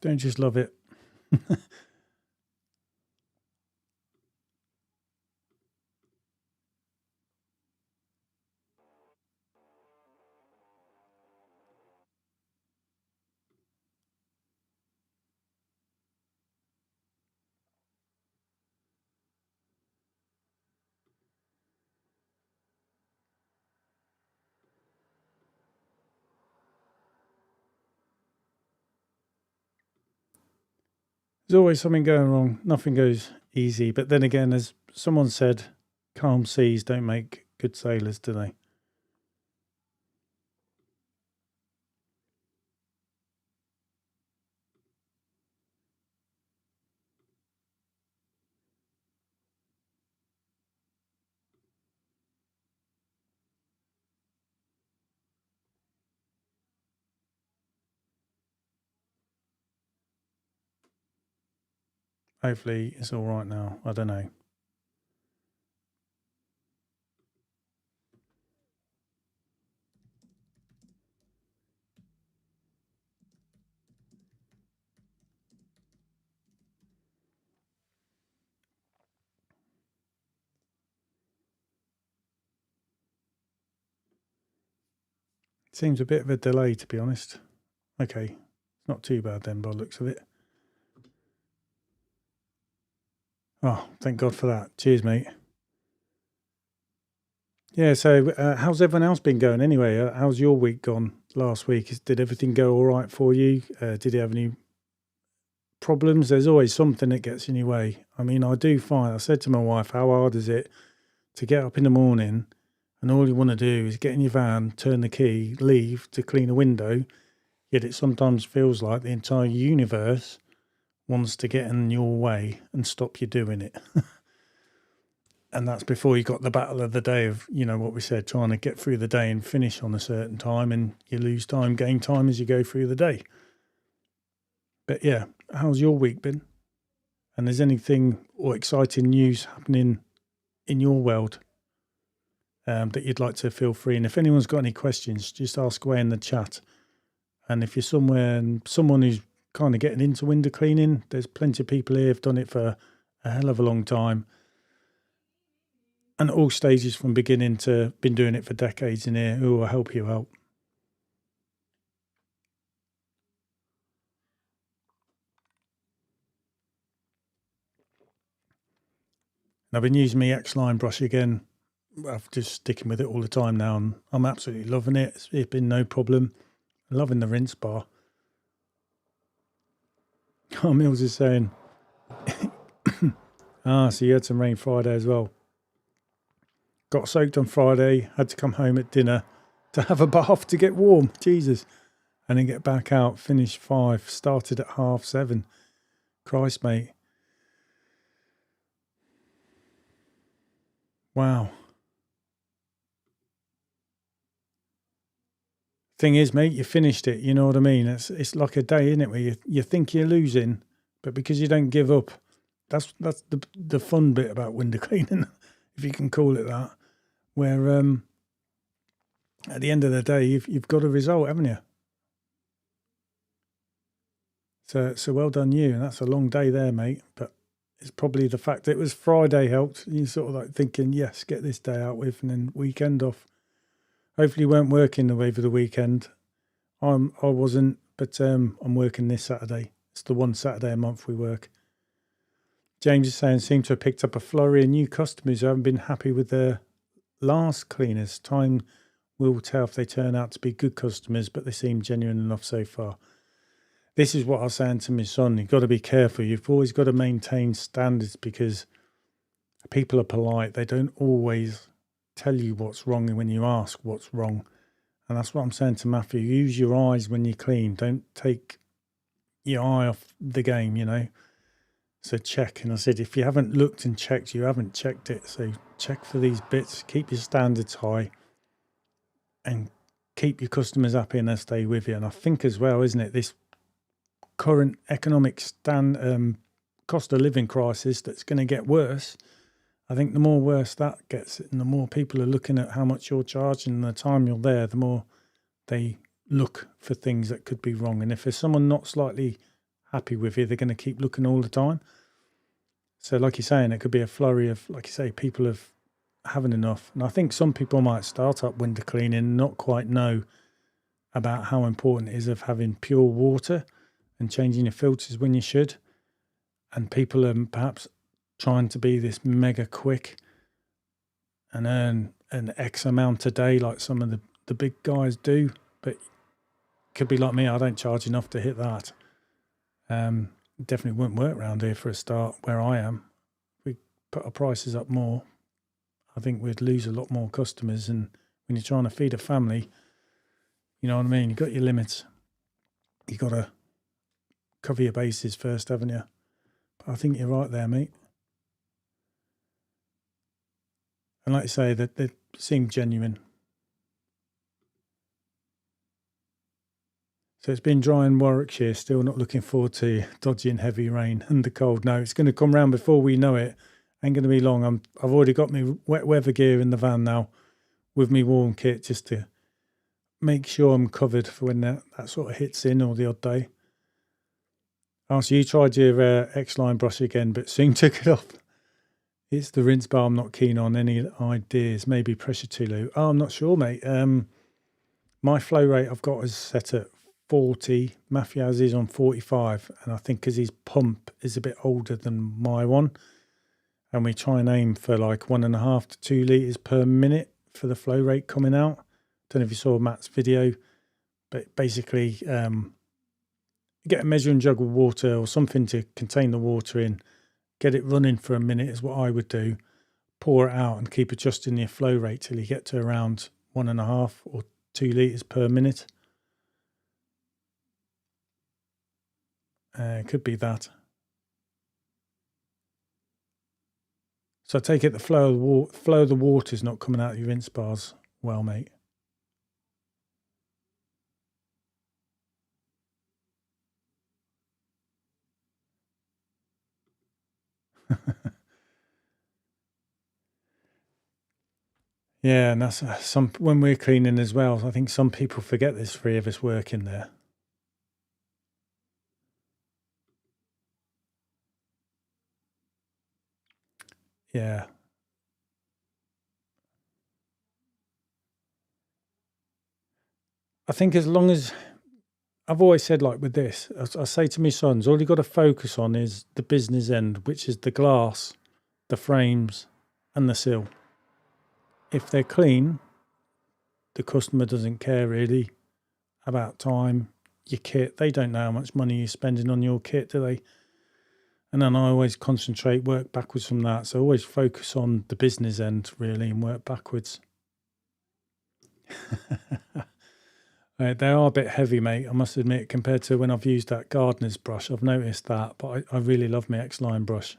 Don't just love it. There's always something going wrong. Nothing goes easy. But then again, as someone said, calm seas don't make good sailors, do they? Hopefully it's all right now. I don't know. It seems a bit of a delay, to be honest. Okay, it's not too bad then by the looks of it. Oh, thank God for that. Cheers, mate. Yeah, so how's everyone else been going anyway? How's your week gone last week? Did everything go all right for you? Did you have any problems? There's always something that gets in your way. I mean, I do find, I said to my wife, how hard is it to get up in the morning and all you want to do is get in your van, turn the key, leave to clean a window, yet it sometimes feels like the entire universe wants to get in your way and stop you doing it. And that's before you got the battle of the day of, what we said, trying to get through the day and finish on a certain time, and you lose time, gain time as you go through the day. But yeah, how's your week been? And is anything or exciting news happening in your world that you'd like to feel free? And if anyone's got any questions, just ask away in the chat. And if you're somewhere and someone who's kind of getting into window cleaning, there's plenty of people here who've done it for a hell of a long time. And at all stages from beginning to been doing it for decades in here who will help you out. And I've been using my X-Line brush again. I'm just sticking with it all the time now, and I'm absolutely loving it. It's been no problem. Loving the rinse bar. Oh, Mills is saying, so you had some rain Friday as well. Got soaked on Friday, had to come home at dinner to have a bath to get warm. Jesus. And then get back out, finish 5, started at 7:30. Christ, mate. Wow. Thing is, mate, you finished it. You know what I mean? It's like a day, isn't it, where you think you're losing, but because you don't give up, that's the fun bit about window cleaning, if you can call it that. Where at the end of the day, you've got a result, haven't you? So well done you, and that's a long day there, mate. But it's probably the fact that it was Friday helped. You're sort of like thinking, yes, get this day out with, and then weekend off. Hopefully you weren't working over the weekend. I wasn't, but I'm working this Saturday. It's the one Saturday a month we work. James is saying, seem to have picked up a flurry of new customers who haven't been happy with their last cleaners. Time will tell if they turn out to be good customers, but they seem genuine enough so far. This is what I was saying to my son. You've got to be careful. You've always got to maintain standards because people are polite. They don't always tell you what's wrong when you ask what's wrong. And that's what I'm saying to Matthew. Use your eyes when you clean. Don't take your eye off the game, you know. So check. And I said, if you haven't looked and checked, you haven't checked it. So check for these bits. Keep your standards high. And keep your customers happy and they'll stay with you. And I think as well, isn't it, this current economic cost of living crisis that's going to get worse. I think the more worse that gets, and the more people are looking at how much you're charging and the time you're there, the more they look for things that could be wrong. And if there's someone not slightly happy with you, they're going to keep looking all the time. So like you're saying, it could be a flurry of, like you say, people have having enough. And I think some people might start up window cleaning and not quite know about how important it is of having pure water and changing your filters when you should. And people are perhaps trying to be this mega quick and earn an X amount a day like some of the big guys do. But it could be like me, I don't charge enough to hit that. Definitely wouldn't work around here for a start where I am. We put our prices up more. I think we'd lose a lot more customers. And when you're trying to feed a family, you know what I mean? You've got your limits. You've got to cover your bases first, haven't you? But I think you're right there, mate. And like you say, that they seem genuine. So it's been dry in Warwickshire, still not looking forward to dodging heavy rain and the cold. No, it's going to come round before we know it. Ain't going to be long. I've already got my wet weather gear in the van now with me warm kit just to make sure I'm covered for when that sort of hits in or the odd day. Oh, so you tried your X-Line brush again, but soon took it off. It's the rinse bar I'm not keen on. Any ideas? Maybe pressure Tulu. Oh, I'm not sure, mate. My flow rate I've got is set at 40. Matthew has his on 45. And I think because his pump is a bit older than my one. And we try and aim for like 1.5 to 2 litres per minute for the flow rate coming out. Don't know if you saw Matt's video, but basically get a measuring jug of water or something to contain the water in, get it running for a minute is what I would do, pour it out and keep adjusting your flow rate till you get to around 1.5 or 2 litres per minute. It could be that. So I take it the flow of the water is not coming out of your rinse bars well, mate. Yeah, and that's when we're cleaning as well. I think some people forget there's 3 of us working there. Yeah. I think as long as I've always said, like with this, I say to my sons, all you've got to focus on is the business end, which is the glass, the frames, and the sill. If they're clean, the customer doesn't care really about time, your kit. They don't know how much money you're spending on your kit, do they? And then I always work backwards from that. So always focus on the business end really and work backwards. They are a bit heavy, mate, I must admit, compared to when I've used that gardener's brush. I've noticed that, but I really love my X-Line brush.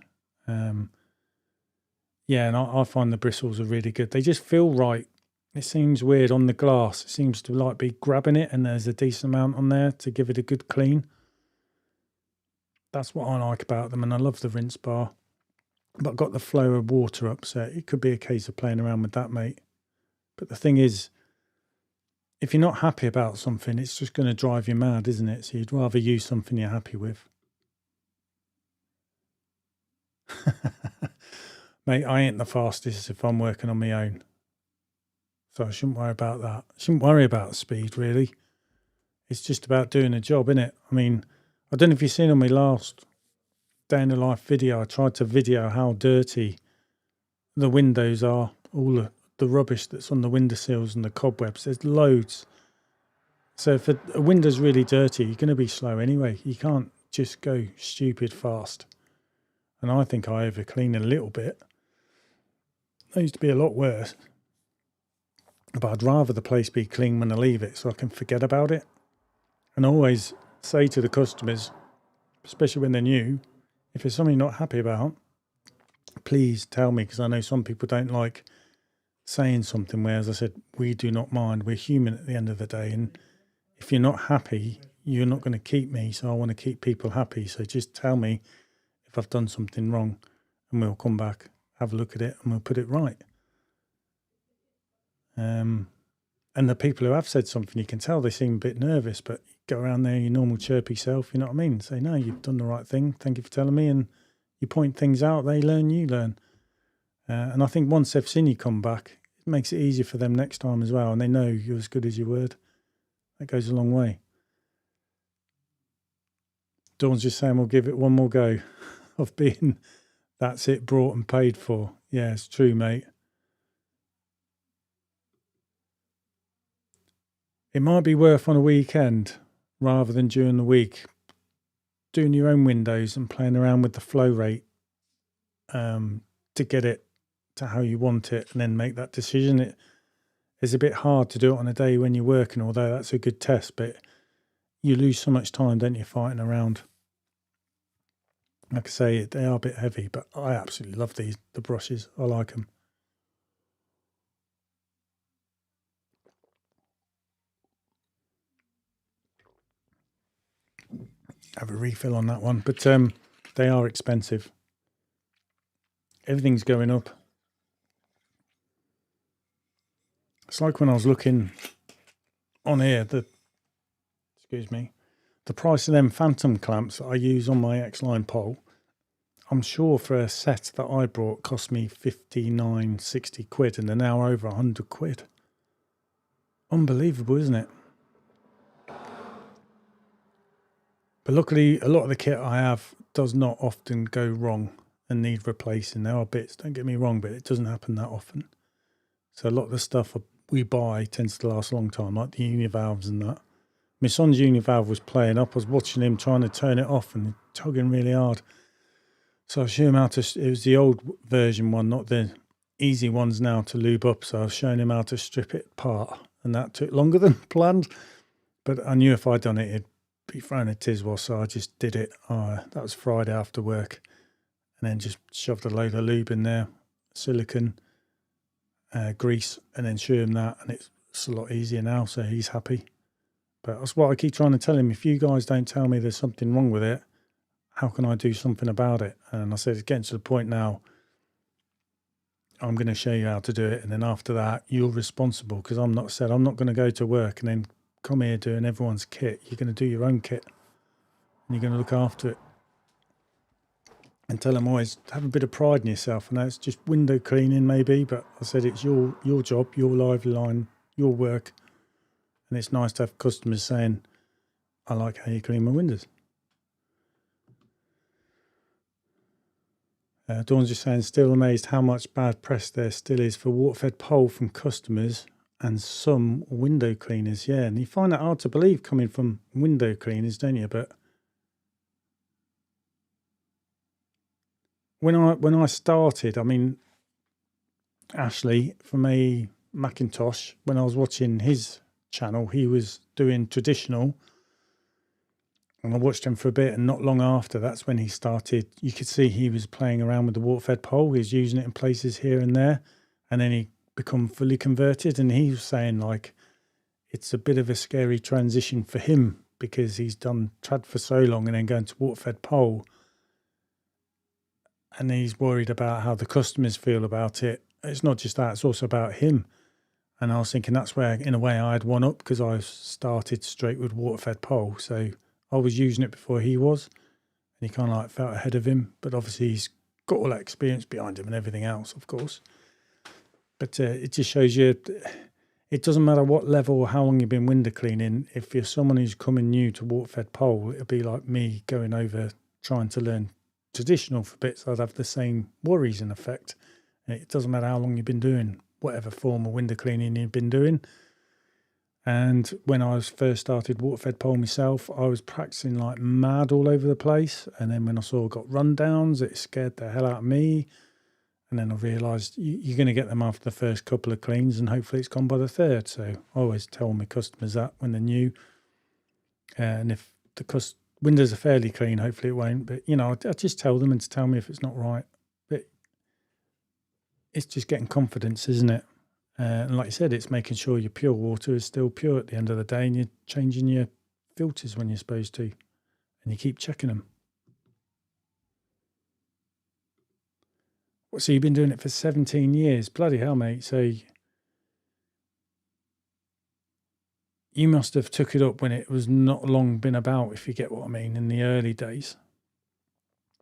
Yeah, and I find the bristles are really good. They just feel right. It seems weird on the glass. It seems to like be grabbing it and there's a decent amount on there to give it a good clean. That's what I like about them, and I love the rinse bar. But I've got the flow of water up, so it could be a case of playing around with that, mate. But the thing is, if you're not happy about something, it's just going to drive you mad, isn't it? So you'd rather use something you're happy with. Mate, I ain't the fastest if I'm working on my own. So I shouldn't worry about that. I shouldn't worry about speed, really. It's just about doing a job, innit? I mean, I don't know if you've seen on my last day in the life video, I tried to video how dirty the windows are, all the rubbish that's on the windowsills and the cobwebs. There's loads. So if a window's really dirty, you're going to be slow anyway. You can't just go stupid fast. And I think I overclean a little bit. That used to be a lot worse. But I'd rather the place be clean when I leave it so I can forget about it. And I always say to the customers, especially when they're new, if there's something you're not happy about, please tell me, because I know some people don't like saying something where, as I said, we do not mind. We're human at the end of the day. And if you're not happy, you're not going to keep me. So I want to keep people happy. So just tell me if I've done something wrong and we'll come back, have a look at it and we'll put it right. And the people who have said something, you can tell they seem a bit nervous, but go around there, your normal chirpy self, you know what I mean? Say, no, you've done the right thing. Thank you for telling me. And you point things out, they learn, you learn. And I think once they've seen you come back, it makes it easier for them next time as well. And they know you're as good as your word. That goes a long way. Dawn's just saying we'll give it one more go of being, that's it, brought and paid for. Yeah, it's true, mate. It might be worth on a weekend rather than during the week doing your own windows and playing around with the flow rate to get it to how you want it and then make that decision. It is a bit hard to do it on a day when you're working, although that's a good test, but you lose so much time, don't you, fighting around. Like I say, they are a bit heavy, but I absolutely love the brushes. I like them. Have a refill on that one, but they are expensive. Everything's going up. It's like when I was looking on here, the price of them phantom clamps that I use on my X-Line pole. I'm sure for a set that I brought cost me 59, 60 quid, and they're now over 100 quid. Unbelievable, isn't it? But luckily, a lot of the kit I have does not often go wrong and need replacing. There are bits, don't get me wrong, but it doesn't happen that often. So a lot of the stuff we buy tends to last a long time, like the univalves and that. My son's univalve was playing up. I was watching him trying to turn it off and tugging really hard. So I showed him how to, it was the old version one, not the easy ones now to lube up. So I was showing him how to strip it apart, and that took longer than planned. But I knew if I'd done it, it'd be thrown a tiswas, so I just did it. That was Friday after work, and then just shoved a load of lube in there, silicone, grease, and then show him that, and it's a lot easier now, so he's happy. But that's what I keep trying to tell him. If you guys don't tell me there's something wrong with it, how can I do something about it? And I said, it's getting to the point now, I'm going to show you how to do it, and then after that, you're responsible, because I'm not going to go to work and then come here doing everyone's kit. You're going to do your own kit, and you're going to look after it. And tell them always, have a bit of pride in yourself. I know it's just window cleaning maybe, but I said it's your job, your lifeline, your work. And it's nice to have customers saying, I like how you clean my windows. Dawn's just saying, still amazed how much bad press there still is for water-fed pole from customers and some window cleaners. Yeah, and you find that hard to believe coming from window cleaners, don't you? But when I started, I mean, Ashley from a Macintosh, when I was watching his channel, he was doing traditional, and I watched him for a bit, and not long after, that's when he started. You could see he was playing around with the water-fed pole. He was using it in places here and there, and then he become fully converted. And he was saying, like, it's a bit of a scary transition for him because he's done trad for so long and then going to water-fed pole, and he's worried about how the customers feel about it. It's not just that; it's also about him. And I was thinking that's where, in a way, I had one up, because I started straight with water-fed pole, so I was using it before he was, and he kind of like felt ahead of him. But obviously he's got all that experience behind him and everything else, of course. But it just shows you it doesn't matter what level or how long you've been window cleaning. If you're someone who's coming new to water-fed pole, it'll be like me going over trying to learn traditional for bits. I'd have the same worries in effect. It doesn't matter how long you've been doing whatever form of window cleaning you've been doing. And when I first started water-fed pole myself, I was practicing like mad all over the place. And then when I saw I got rundowns, it scared the hell out of me. And then I realised you're going to get them after the first couple of cleans, and hopefully it's gone by the third. So I always tell my customers that when they're new. And if the windows are fairly clean, hopefully it won't. But, I just tell them and to tell me if it's not right. But it's just getting confidence, isn't it? And like I said, it's making sure your pure water is still pure at the end of the day, and you're changing your filters when you're supposed to, and you keep checking them. So you've been doing it for 17 years. Bloody hell, mate. So you must have took it up when it was not long been about, if you get what I mean, in the early days.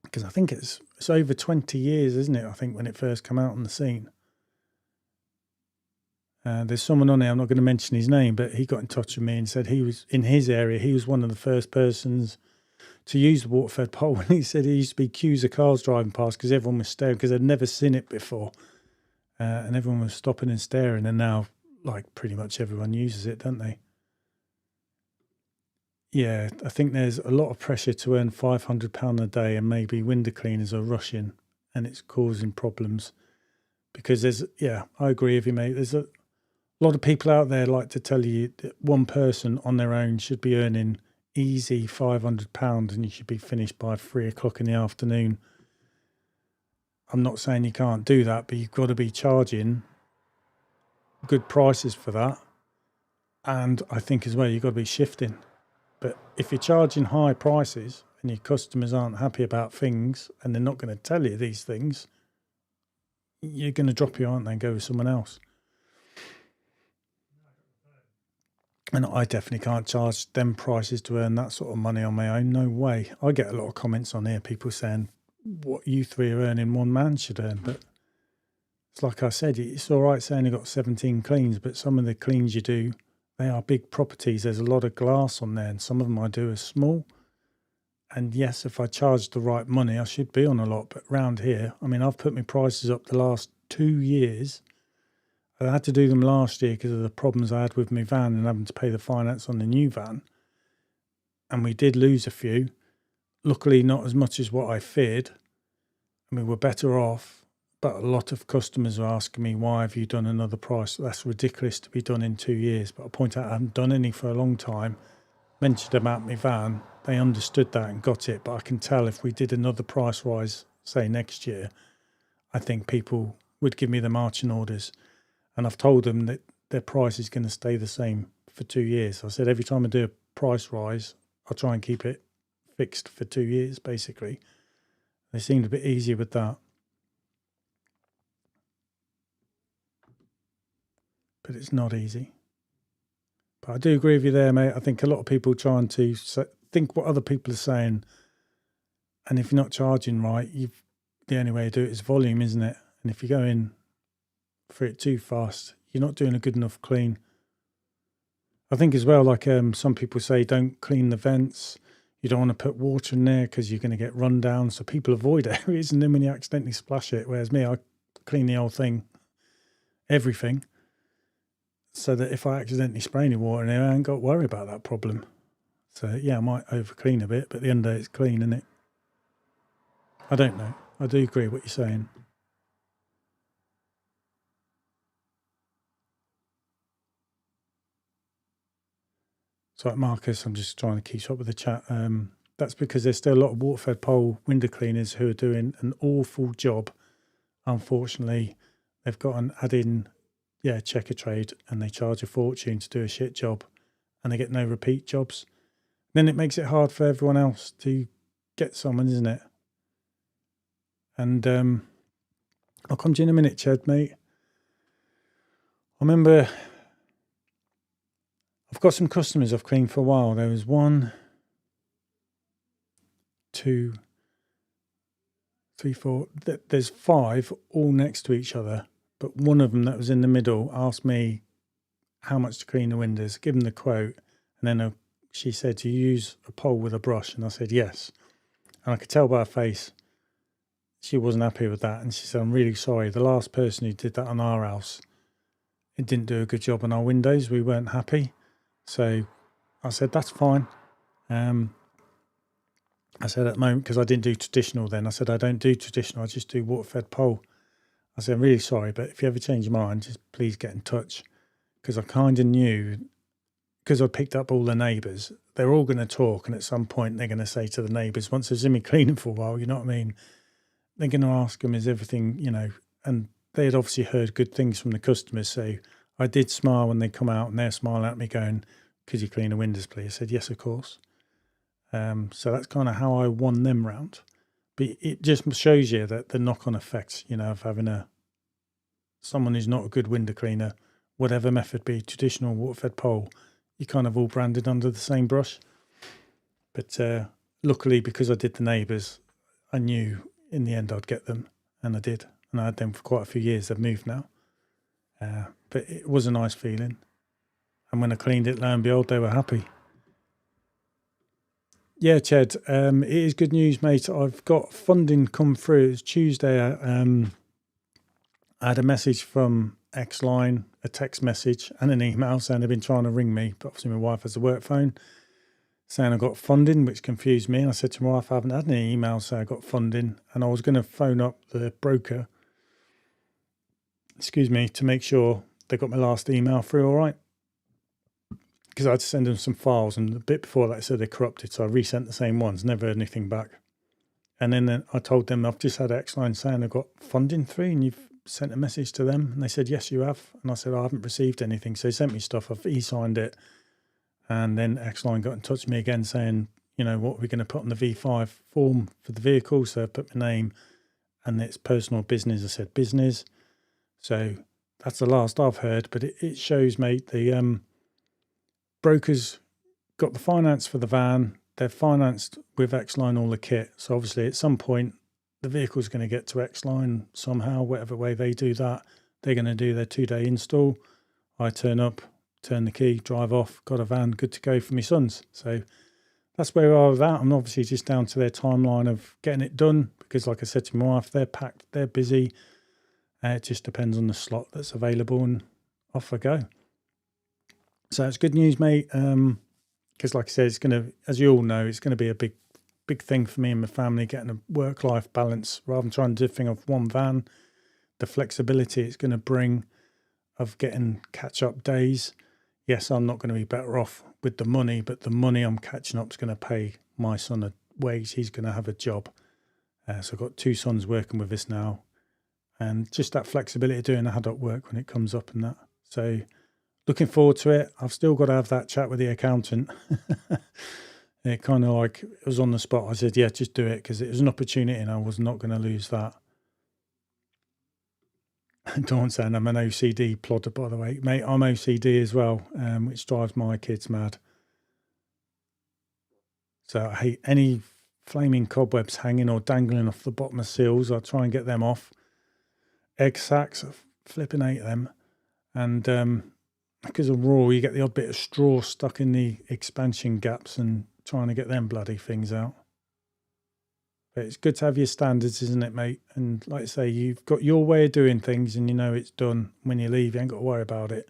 Because I think it's over 20 years, isn't it? I think when it first came out on the scene. There's someone on there, I'm not going to mention his name, but he got in touch with me and said he was in his area. He was one of the first persons to use the water-fed pole. And he said he used to be queues of cars driving past because everyone was staring because they'd never seen it before. And everyone was stopping and staring. And now, like, pretty much everyone uses it, don't they? Yeah, I think there's a lot of pressure to earn £500 a day, and maybe window cleaners are rushing and it's causing problems. Because I agree with you, mate. There's a lot of people out there like to tell you that one person on their own should be earning easy £500 and you should be finished by 3 o'clock in the afternoon. I'm not saying you can't do that, but you've got to be charging good prices for that. And I think as well, you've got to be shifting. But if you're charging high prices and your customers aren't happy about things and they're not going to tell you these things, you're going to drop you, aren't they, and go with someone else. And I definitely can't charge them prices to earn that sort of money on my own. No way. I get a lot of comments on here, people saying what you three are earning, one man should earn. But it's like I said, it's all right saying you've got 17 cleans, but some of the cleans you do, they are big properties. There's a lot of glass on there, and some of them I do are small. And yes, if I charge the right money, I should be on a lot. But round here, I mean, I've put my prices up the last 2 years. I had to do them last year because of the problems I had with my van and having to pay the finance on the new van. And we did lose a few. Luckily, not as much as what I feared. I mean, we're better off. But a lot of customers are asking me, why have you done another price? That's ridiculous to be done in 2 years. But I point out I haven't done any for a long time. Mentioned about my van. They understood that and got it. But I can tell if we did another price rise, say next year, I think people would give me the marching orders. And I've told them that their price is going to stay the same for 2 years. I said every time I do a price rise, I'll try and keep it fixed for 2 years, basically. They seemed a bit easier with that. But it's not easy. But I do agree with you there, mate. I think a lot of people trying to think what other people are saying. And if you're not charging right, the only way to do it is volume, isn't it? And if you go in for it too fast, you're not doing a good enough clean. I think as well, like some people say, don't clean the vents. You don't want to put water in there because you're going to get run down. So people avoid areas, and then when you accidentally splash it, whereas me, I clean the whole thing, everything, so that if I accidentally spray any water in there, I ain't got to worry about that problem. So yeah, I might over clean a bit, but at the end of the day, it's clean, isn't it? I don't know. I do agree with what you're saying. So, like Marcus, I'm just trying to keep up with the chat. That's because there's still a lot of water-fed pole window cleaners who are doing an awful job. Unfortunately, they've got an add-in, checker trade, and they charge a fortune to do a shit job, and they get no repeat jobs. Then it makes it hard for everyone else to get someone, isn't it? And I'll come to you in a minute, Chad, mate. I remember I've got some customers I've cleaned for a while. There was 1, 2, 3, 4. There's 5 all next to each other, but one of them that was in the middle asked me how much to clean the windows, give them the quote, and then she said, "Do you use a pole with a brush?" And I said, "Yes." And I could tell by her face she wasn't happy with that, and she said, "I'm really sorry. The last person who did that on our house, it didn't do a good job on our windows. We weren't happy." So I said, "That's fine." I said, at the moment, because I didn't do traditional then, I said, "I don't do traditional, I just do water-fed pole." I said, "I'm really sorry, but if you ever change your mind, just please get in touch." Because I kind of knew, because I picked up all the neighbours, they're all going to talk, and at some point they're going to say to the neighbours, once they've seen me cleaning for a while, you know what I mean? They're going to ask them, is everything, and they had obviously heard good things from the customers. So I did smile when they come out, and they're smiling at me going, "Could you clean the windows, please?" I said, "Yes, of course." So that's kind of how I won them round. But it just shows you that the knock-on effects, of having someone who's not a good window cleaner, whatever method be, traditional, water-fed pole, you're kind of all branded under the same brush. But luckily, because I did the neighbours, I knew in the end I'd get them, and I did. And I had them for quite a few years. They've moved now. But it was a nice feeling. And when I cleaned it, lo and behold, they were happy. Yeah, Ched, it is good news, mate. I've got funding come through. It's Tuesday. I had a message from Xline, a text message and an email saying they've been trying to ring me, but obviously my wife has a work phone, saying I got funding, which confused me. And I said to my wife, I haven't had any emails saying I got funding. And I was going to phone up the broker, to make sure they got my last email through all right. Because I had to send them some files, and a bit before that, I said they're corrupted, so I resent the same ones, never heard anything back. And then I told them I've just had Xline saying I've got funding through, and you've sent a message to them. And they said, "Yes, you have." And I said, "I haven't received anything." So they sent me stuff, I've e-signed it. And then Xline got in touch with me again saying, what are we going to put on the V5 form for the vehicle? So I put my name, and it's personal business. I said business. So that's the last I've heard, but it shows, mate, the brokers got the finance for the van. They're financed with Xline all the kit. So obviously at some point the vehicle's going to get to Xline somehow, whatever way they do that. They're going to do their 2-day install. I turn up, turn the key, drive off, got a van good to go for my sons. So that's where we are with that. I'm obviously just down to their timeline of getting it done, because like I said to my wife, they're packed, they're busy. It just depends on the slot that's available, and off I go. So it's good news, mate. Because like I said, it's going to, as you all know, it's going to be a big thing for me and my family, getting a work-life balance rather than trying to do a thing off one van. The flexibility it's going to bring of getting catch-up days. Yes, I'm not going to be better off with the money, but the money I'm catching up is going to pay my son a wage. He's going to have a job. So I've got 2 sons working with us now. And just that flexibility of doing adult work when it comes up and that. So looking forward to it. I've still got to have that chat with the accountant. It kind of like, it was on the spot. I said, yeah, just do it, because it was an opportunity and I was not going to lose that. Dawn saying I'm an OCD plodder, by the way. Mate, I'm OCD as well, which drives my kids mad. So I hate any flaming cobwebs hanging or dangling off the bottom of seals. I try and get them off. Egg sacks, I flipping hate them. And because of raw, you get the odd bit of straw stuck in the expansion gaps, and trying to get them bloody things out. But it's good to have your standards, isn't it, mate? And like I say, you've got your way of doing things, and it's done. When you leave, you ain't got to worry about it.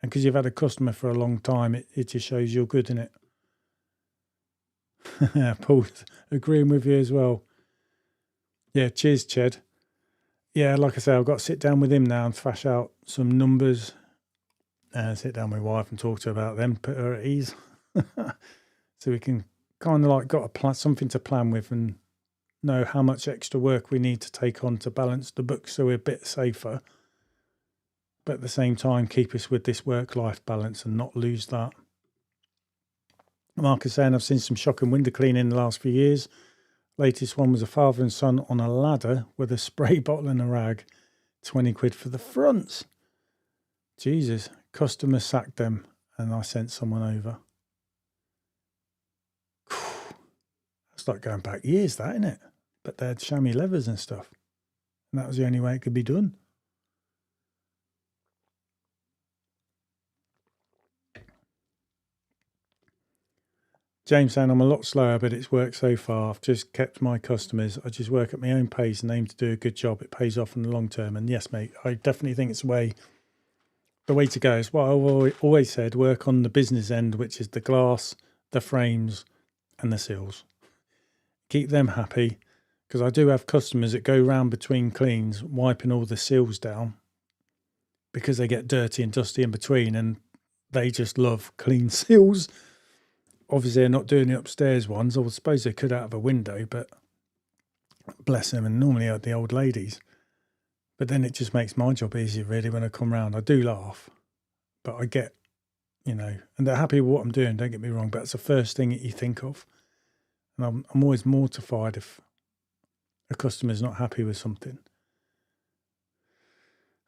And because you've had a customer for a long time, it just shows you're good in it. Paul's agreeing with you as well. Yeah, cheers, Ched. Yeah, like I say, I've got to sit down with him now and thrash out some numbers. Sit down with my wife and talk to her about them, put her at ease. So we can kind of like got a plan, something to plan with, and know how much extra work we need to take on to balance the books so we're a bit safer. But at the same time, keep us with this work-life balance and not lose that. Mark is saying, I've seen some shocking window cleaning in the last few years. Latest one was a father and son on a ladder with a spray bottle and a rag. 20 quid for the fronts. Jesus. Customer sacked them and I sent someone over. That's like going back years, that, isn't it? but they had chamois leathers and stuff. And that was the only way it could be done. James saying I'm a lot slower, but it's worked so far. I've just kept my customers. I just work at my own pace and aim to do a good job. It pays off in the long term. And yes, mate, I definitely think it's the way to go. It's what I've always said, work on the business end, which is the glass, the frames and the seals. Keep them happy, because I do have customers that go round between cleans, wiping all the seals down because they get dirty and dusty in between, and they just love clean seals. Obviously, they're not doing the upstairs ones. I suppose they could out of a window, but bless them, and normally are the old ladies. But then it just makes my job easier, really, when I come round. I do laugh, but I get, and they're happy with what I'm doing, don't get me wrong, but it's the first thing that you think of. And I'm always mortified if a customer's not happy with something.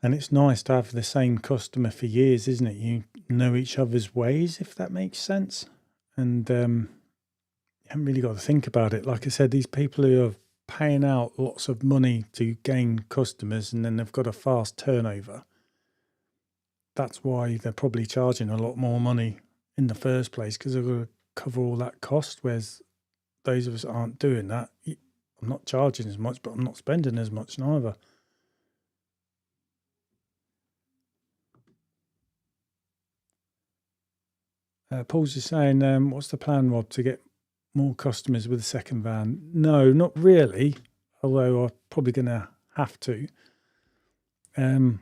And it's nice to have the same customer for years, isn't it? You know each other's ways, if that makes sense. And you haven't really got to think about it. Like I said, these people who are paying out lots of money to gain customers and then they've got a fast turnover, that's why they're probably charging a lot more money in the first place, because they've got to cover all that cost, whereas those of us aren't doing that. I'm not charging as much, but I'm not spending as much neither. Paul's just saying, what's the plan, Rob, to get more customers with a second van? No, not really, although I'm probably going to have to. I'll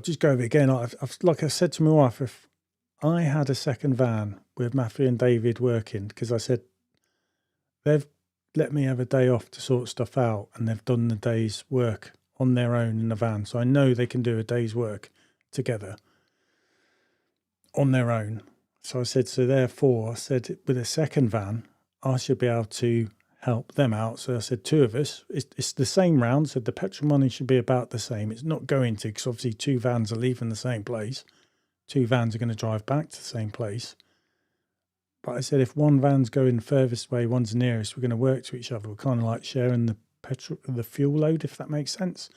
just go over it again. Like I said to my wife, if I had a second van with Matthew and David working, because I said they've let me have a day off to sort stuff out, and they've done the day's work on their own in the van. So I know they can do a day's work together on their own. So I said, therefore, I said, with a second van, I should be able to help them out. So I said, two of us, it's the same round. So the petrol money should be about the same. It's not going to, because obviously two vans are leaving the same place. Two vans are going to drive back to the same place. But I said, if one van's going furthest away, one's nearest, we're going to work to each other. We're kind of like sharing the fuel load, if that makes sense.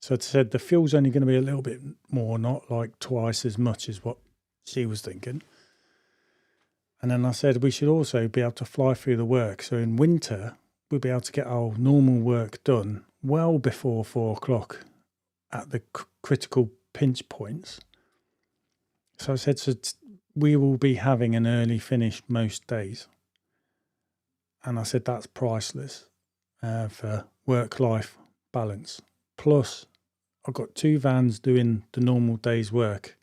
So I said, the fuel's only going to be a little bit more, not like twice as much as what she was thinking. And then I said, we should also be able to fly through the work. So in winter, we'll be able to get our normal work done well before 4 o'clock at the critical pinch points. So I said, we will be having an early finish most days. And I said, that's priceless for work-life balance. Plus, I've got two vans doing the normal day's work.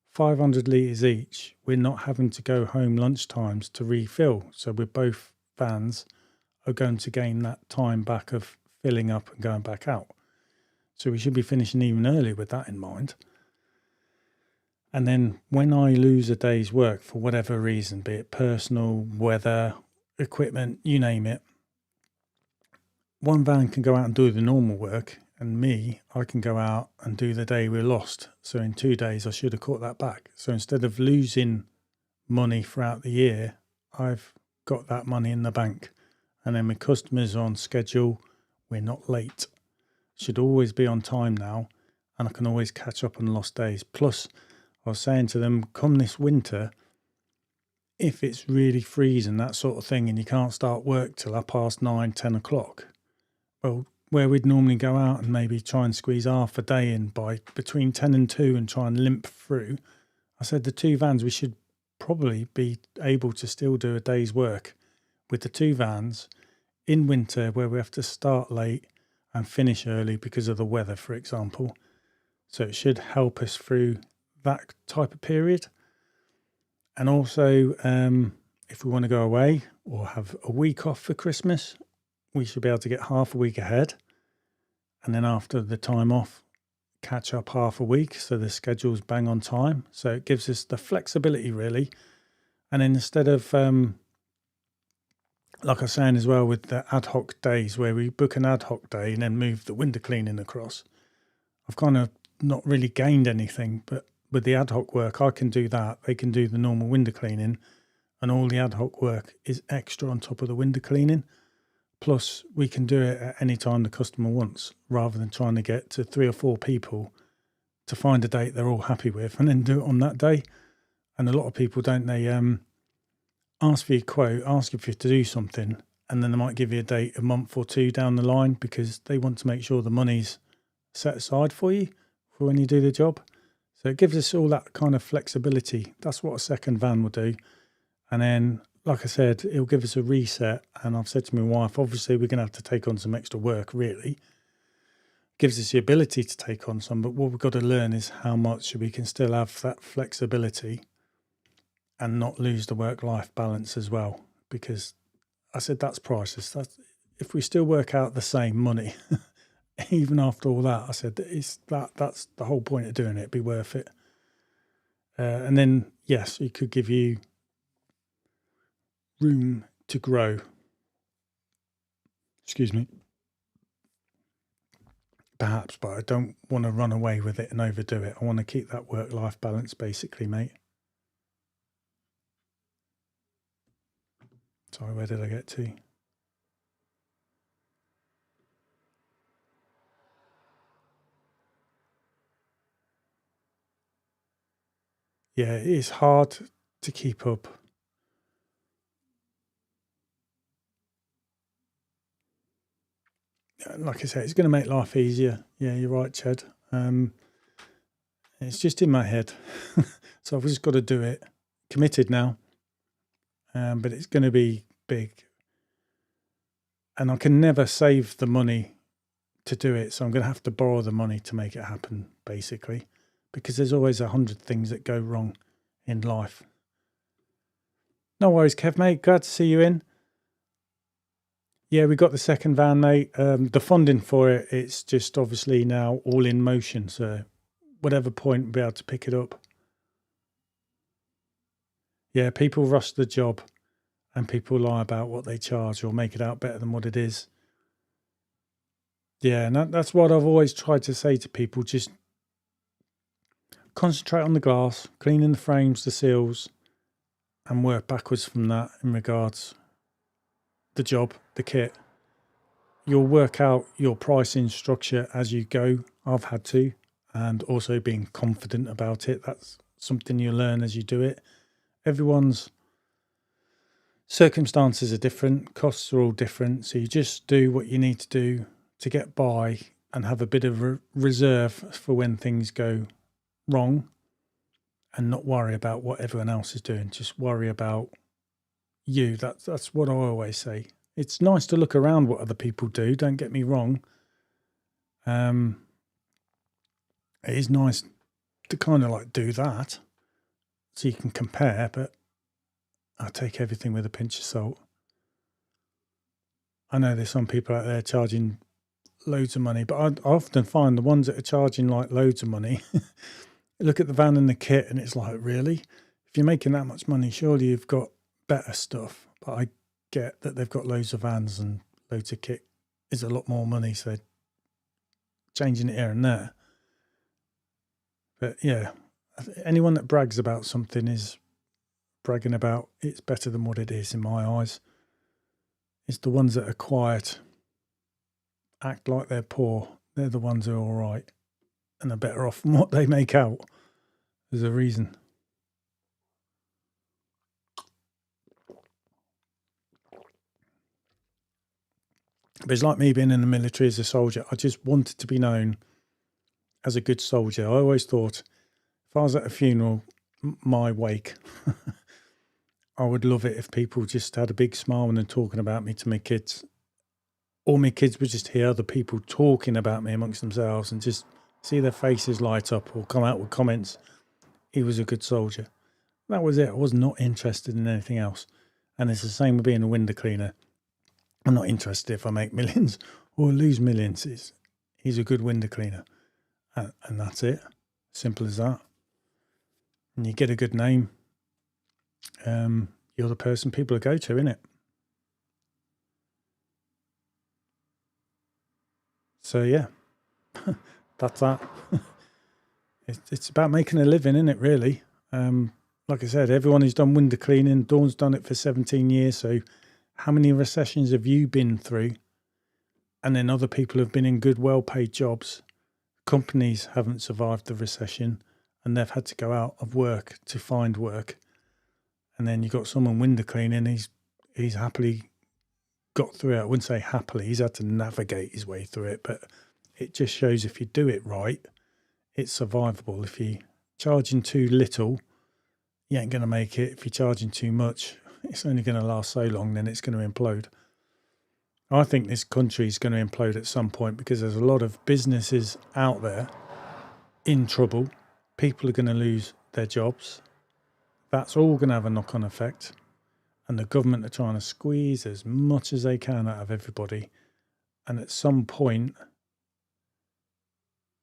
500 litres each. We're not having to go home lunchtimes to refill. So we're both vans are going to gain that time back of filling up and going back out. So we should be finishing even early with that in mind. And then when I lose a day's work for whatever reason, be it personal, weather, equipment, you name it, one van can go out and do the normal work, and I can go out and do the day we lost. So in 2 days, I should have caught that back. So instead of losing money throughout the year, I've got that money in the bank. And then my customers are on schedule. We're not late. Should always be on time now, and I can always catch up on lost days. Plus, I was saying to them, come this winter, if it's really freezing, that sort of thing, and you can't start work till 9:30, 10 o'clock, well, where we'd normally go out and maybe try and squeeze half a day in by between 10 and 2 and try and limp through, I said the two vans, we should probably be able to still do a day's work with the two vans in winter, where we have to start late and finish early because of the weather, for example. So it should help us through that type of period. And also, if we want to go away or have a week off for Christmas, we should be able to get half a week ahead. And then after the time off, catch up half a week, so the schedule's bang on time. So it gives us the flexibility, really. And then instead of, like I was saying as well, with the ad hoc days where we book an ad hoc day and then move the window cleaning across, I've kind of not really gained anything. But with the ad hoc work, I can do that. They can do the normal window cleaning, and all the ad hoc work is extra on top of the window cleaning. Plus, we can do it at any time the customer wants, rather than trying to get to 3 or 4 people to find a date they're all happy with and then do it on that day. And a lot of people don't, they ask for your quote, ask you to do something, and then they might give you a date a month or 2 down the line because they want to make sure the money's set aside for you for when you do the job. So it gives us all that kind of flexibility. That's what a second van will do. And then, like I said, it'll give us a reset. And I've said to my wife, obviously we're going to have to take on some extra work, really. Gives us the ability to take on some, but what we've got to learn is how much we can still have that flexibility and not lose the work-life balance as well. Because I said that's priceless. That's, if we still work out the same money, even after all that, I said that's the whole point of doing it. It'd be worth it. And then, yes, it could give you room to grow. Excuse me. Perhaps, but I don't want to run away with it and overdo it. I want to keep that work-life balance, basically, mate. Sorry, where did I get to? Yeah, it is hard to keep up. Like I said, it's going to make life easier. Yeah, you're right, Chad. It's just in my head. So I've just got to do it. Committed now. But it's going to be big. And I can never save the money to do it. So I'm going to have to borrow the money to make it happen, basically. Because there's always 100 things that go wrong in life. No worries, Kev, mate. Glad to see you in. Yeah, we got the second van, mate. The funding for it, it's just obviously now all in motion. So whatever point we'll be able to pick it up. Yeah, people rush the job and people lie about what they charge or make it out better than what it is. Yeah, and that's what I've always tried to say to people. Just concentrate on the glass, cleaning the frames, the seals, and work backwards from that in regards the job, the kit. You'll work out your pricing structure as you go. I've had to, and also being confident about it. That's something you learn as you do it. Everyone's circumstances are different, costs are all different. So you just do what you need to do to get by and have a bit of reserve for when things go wrong, and not worry about what everyone else is doing. Just worry about you. That's what I always say. It's nice to look around what other people do, don't get me wrong. It is nice to kind of like do that so you can compare, but I take everything with a pinch of salt. I know there's some people out there charging loads of money, but I often find the ones that are charging like loads of money, look at the van and the kit and it's like, really? If you're making that much money, surely you've got better stuff. But I get that they've got loads of vans and loads of kit is a lot more money, so changing it here and there. But yeah, anyone that brags about something is bragging about it's better than what it is in my eyes. It's the ones that are quiet, act like they're poor, they're the ones who are all right and are better off than what they make out. There's a reason. But it's like me being in the military as a soldier. I just wanted to be known as a good soldier. I always thought if I was at a funeral, my wake, I would love it if people just had a big smile when they're talking about me to my kids. Or my kids would just hear other people talking about me amongst themselves and just see their faces light up or come out with comments. He was a good soldier. That was it. I was not interested in anything else. And it's the same with being a window cleaner. I'm not interested if I make millions or lose millions. He's a good window cleaner. And that's it. Simple as that. And you get a good name. You're the person people go to, innit? So yeah, that's that. It's about making a living, isn't it, really? Like I said, everyone who's done window cleaning, Dawn's done it for 17 years, so How many recessions have you been through? And then other people have been in good, well-paid jobs. Companies haven't survived the recession and they've had to go out of work to find work. And then you've got someone window cleaning, he's happily got through it. I wouldn't say happily, he's had to navigate his way through it, but it just shows if you do it right, it's survivable. If you're charging too little, you ain't going to make it. If you're charging too much, it's only going to last so long, then it's going to implode. I think this country is going to implode at some point because there's a lot of businesses out there in trouble. People are going to lose their jobs. That's all going to have a knock-on effect. And the government are trying to squeeze as much as they can out of everybody. And at some point,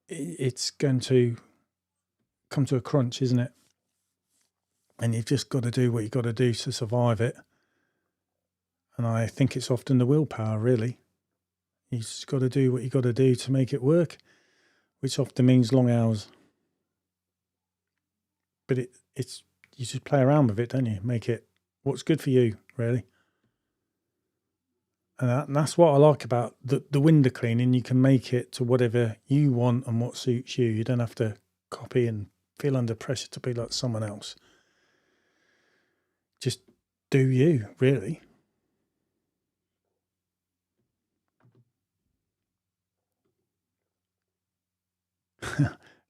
it's going to come to a crunch, isn't it? And you've just got to do what you've got to do to survive it. And I think it's often the willpower, really. You've just got to do what you've got to do to make it work, which often means long hours. But it's you just play around with it, don't you? Make it what's good for you, really. And that's what I like about the window cleaning. You can make it to whatever you want and what suits you. You don't have to copy and feel under pressure to be like someone else. Just do you, really.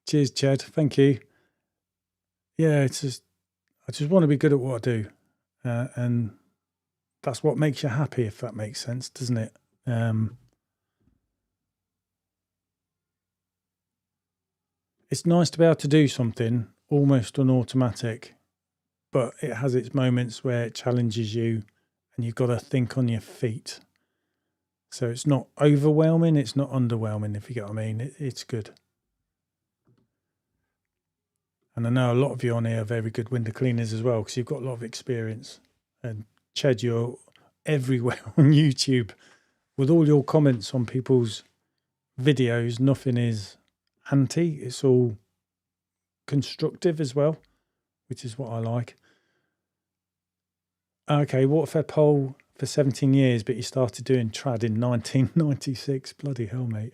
Cheers, Chad. Thank you. Yeah, I just want to be good at what I do. And that's what makes you happy, if that makes sense, doesn't it? It's nice to be able to do something almost on automatic, but it has its moments where it challenges you and you've got to think on your feet. So it's not overwhelming, it's not underwhelming, if you get what I mean. It's good. And I know a lot of you on here are very good window cleaners as well, because you've got a lot of experience. And Ched, you're everywhere on YouTube with all your comments on people's videos. Nothing is anti, it's all constructive as well, which is what I like. Okay, Waterfed pole for 17 years, but you started doing trad in 1996. Bloody hell, mate.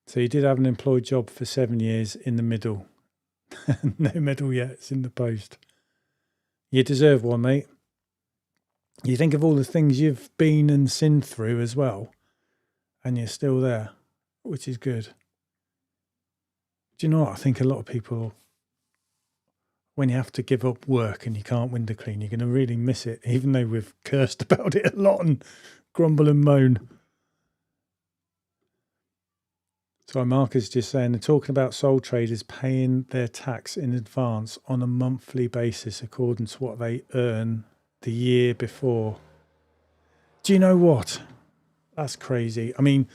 So you did have an employed job for 7 years in the middle. No medal yet, it's in the post. You deserve one, mate. You think of all the things you've been and sinned through as well, and you're still there, which is good. Do you know what? I think a lot of people, when you have to give up work and you can't window clean, you're going to really miss it, even though we've cursed about it a lot and grumble and moan. So Mark is just saying, they're talking about sole traders paying their tax in advance on a monthly basis according to what they earn the year before. Do you know what? That's crazy. I mean,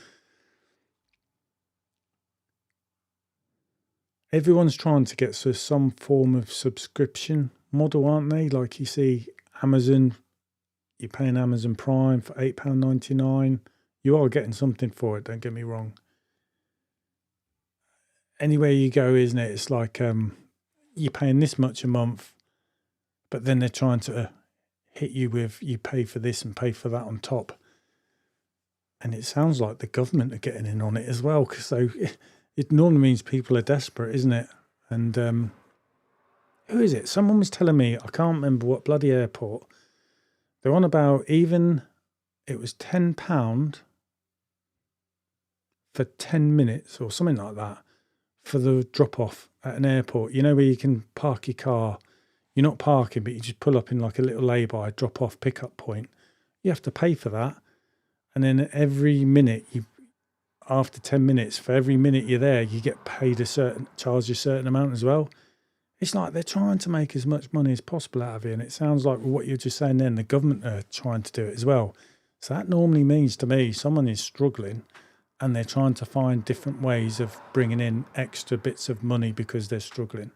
everyone's trying to get to some form of subscription model, aren't they? Like you see Amazon, you're paying Amazon Prime for £8.99. You are getting something for it, don't get me wrong. Anywhere you go, isn't it? It's like you're paying this much a month, but then they're trying to hit you with you pay for this and pay for that on top. And it sounds like the government are getting in on it as well, because so it normally means people are desperate, isn't it? And who is it? Someone was telling me, I can't remember what bloody airport. They're on about even, it was £10 for 10 minutes or something like that for the drop off at an airport. You know, where you can park your car. You're not parking, but you just pull up in like a little lay-by, drop off pickup point. You have to pay for that. And then every minute after 10 minutes, for every minute you're there, you get paid charged a certain amount as well. It's like they're trying to make as much money as possible out of you. And it sounds like what you're just saying then, the government are trying to do it as well. So that normally means to me, someone is struggling and they're trying to find different ways of bringing in extra bits of money because they're struggling.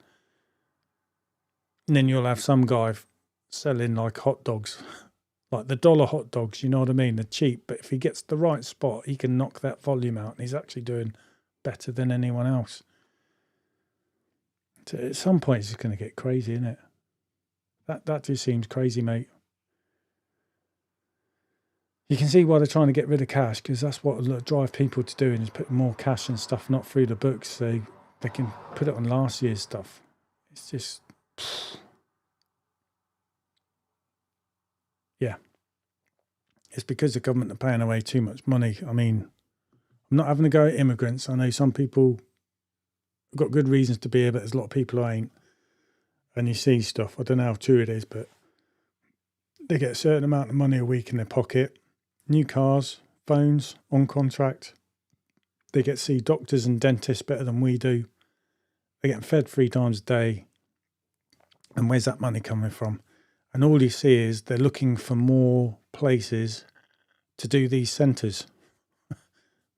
And then you'll have some guy selling like hot dogs, like the dollar hot dogs, you know what I mean? They're cheap, but if he gets the right spot, he can knock that volume out and he's actually doing better than anyone else. So at some point, it's going to get crazy, isn't it? That just seems crazy, mate. You can see why they're trying to get rid of cash, because that's what will drive people to doing, is putting more cash and stuff not through the books, so they can put it on last year's stuff. It's just, yeah. It's because the government are paying away too much money. I mean, I'm not having to go at immigrants. I know some people have got good reasons to be here, but there's a lot of people who ain't. And you see stuff, I don't know how true it is, but they get a certain amount of money a week in their pocket. New cars, phones, on contract. They get to see doctors and dentists better than we do. They're getting fed 3 times a day. And where's that money coming from? And all you see is they're looking for more places to do these centres.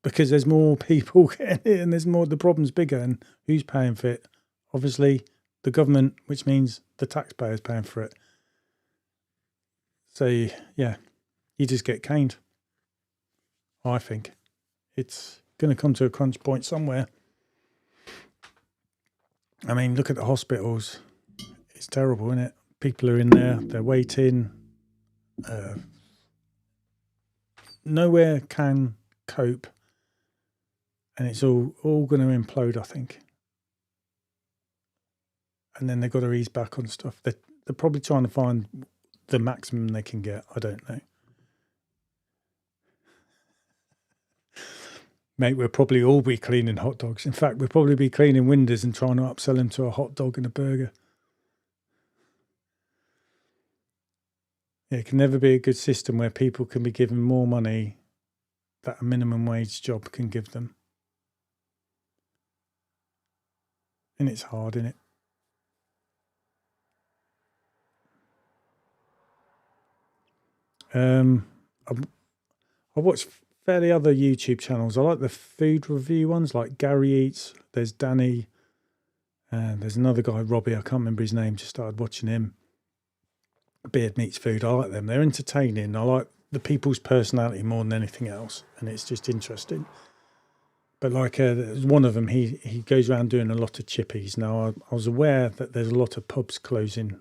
Because there's more people getting it, and there's more, the problem's bigger, and who's paying for it? Obviously, the government, which means the taxpayer's paying for it. So, yeah, you just get caned. I think it's going to come to a crunch point somewhere. I mean, look at the hospitals. It's terrible, isn't it? People are in there, they're waiting. Nowhere can cope. And it's all going to implode, I think. And then they've got to ease back on stuff. They're probably trying to find the maximum they can get. I don't know. Mate, we'll probably all be cleaning hot dogs. In fact, we'll probably be cleaning windows and trying to upsell them to a hot dog and a burger. Yeah, it can never be a good system where people can be given more money that a minimum wage job can give them. And it's hard, isn't it? I watch fairly other YouTube channels. I like the food review ones, like Gary Eats. There's Danny. There's another guy, Robbie. I can't remember his name. Just started watching him. Beard Meets Food. I like them. They're entertaining. I like the people's personality more than anything else, and it's just interesting. But like there's one of them, he goes around doing a lot of chippies. Now, I was aware that there's a lot of pubs closing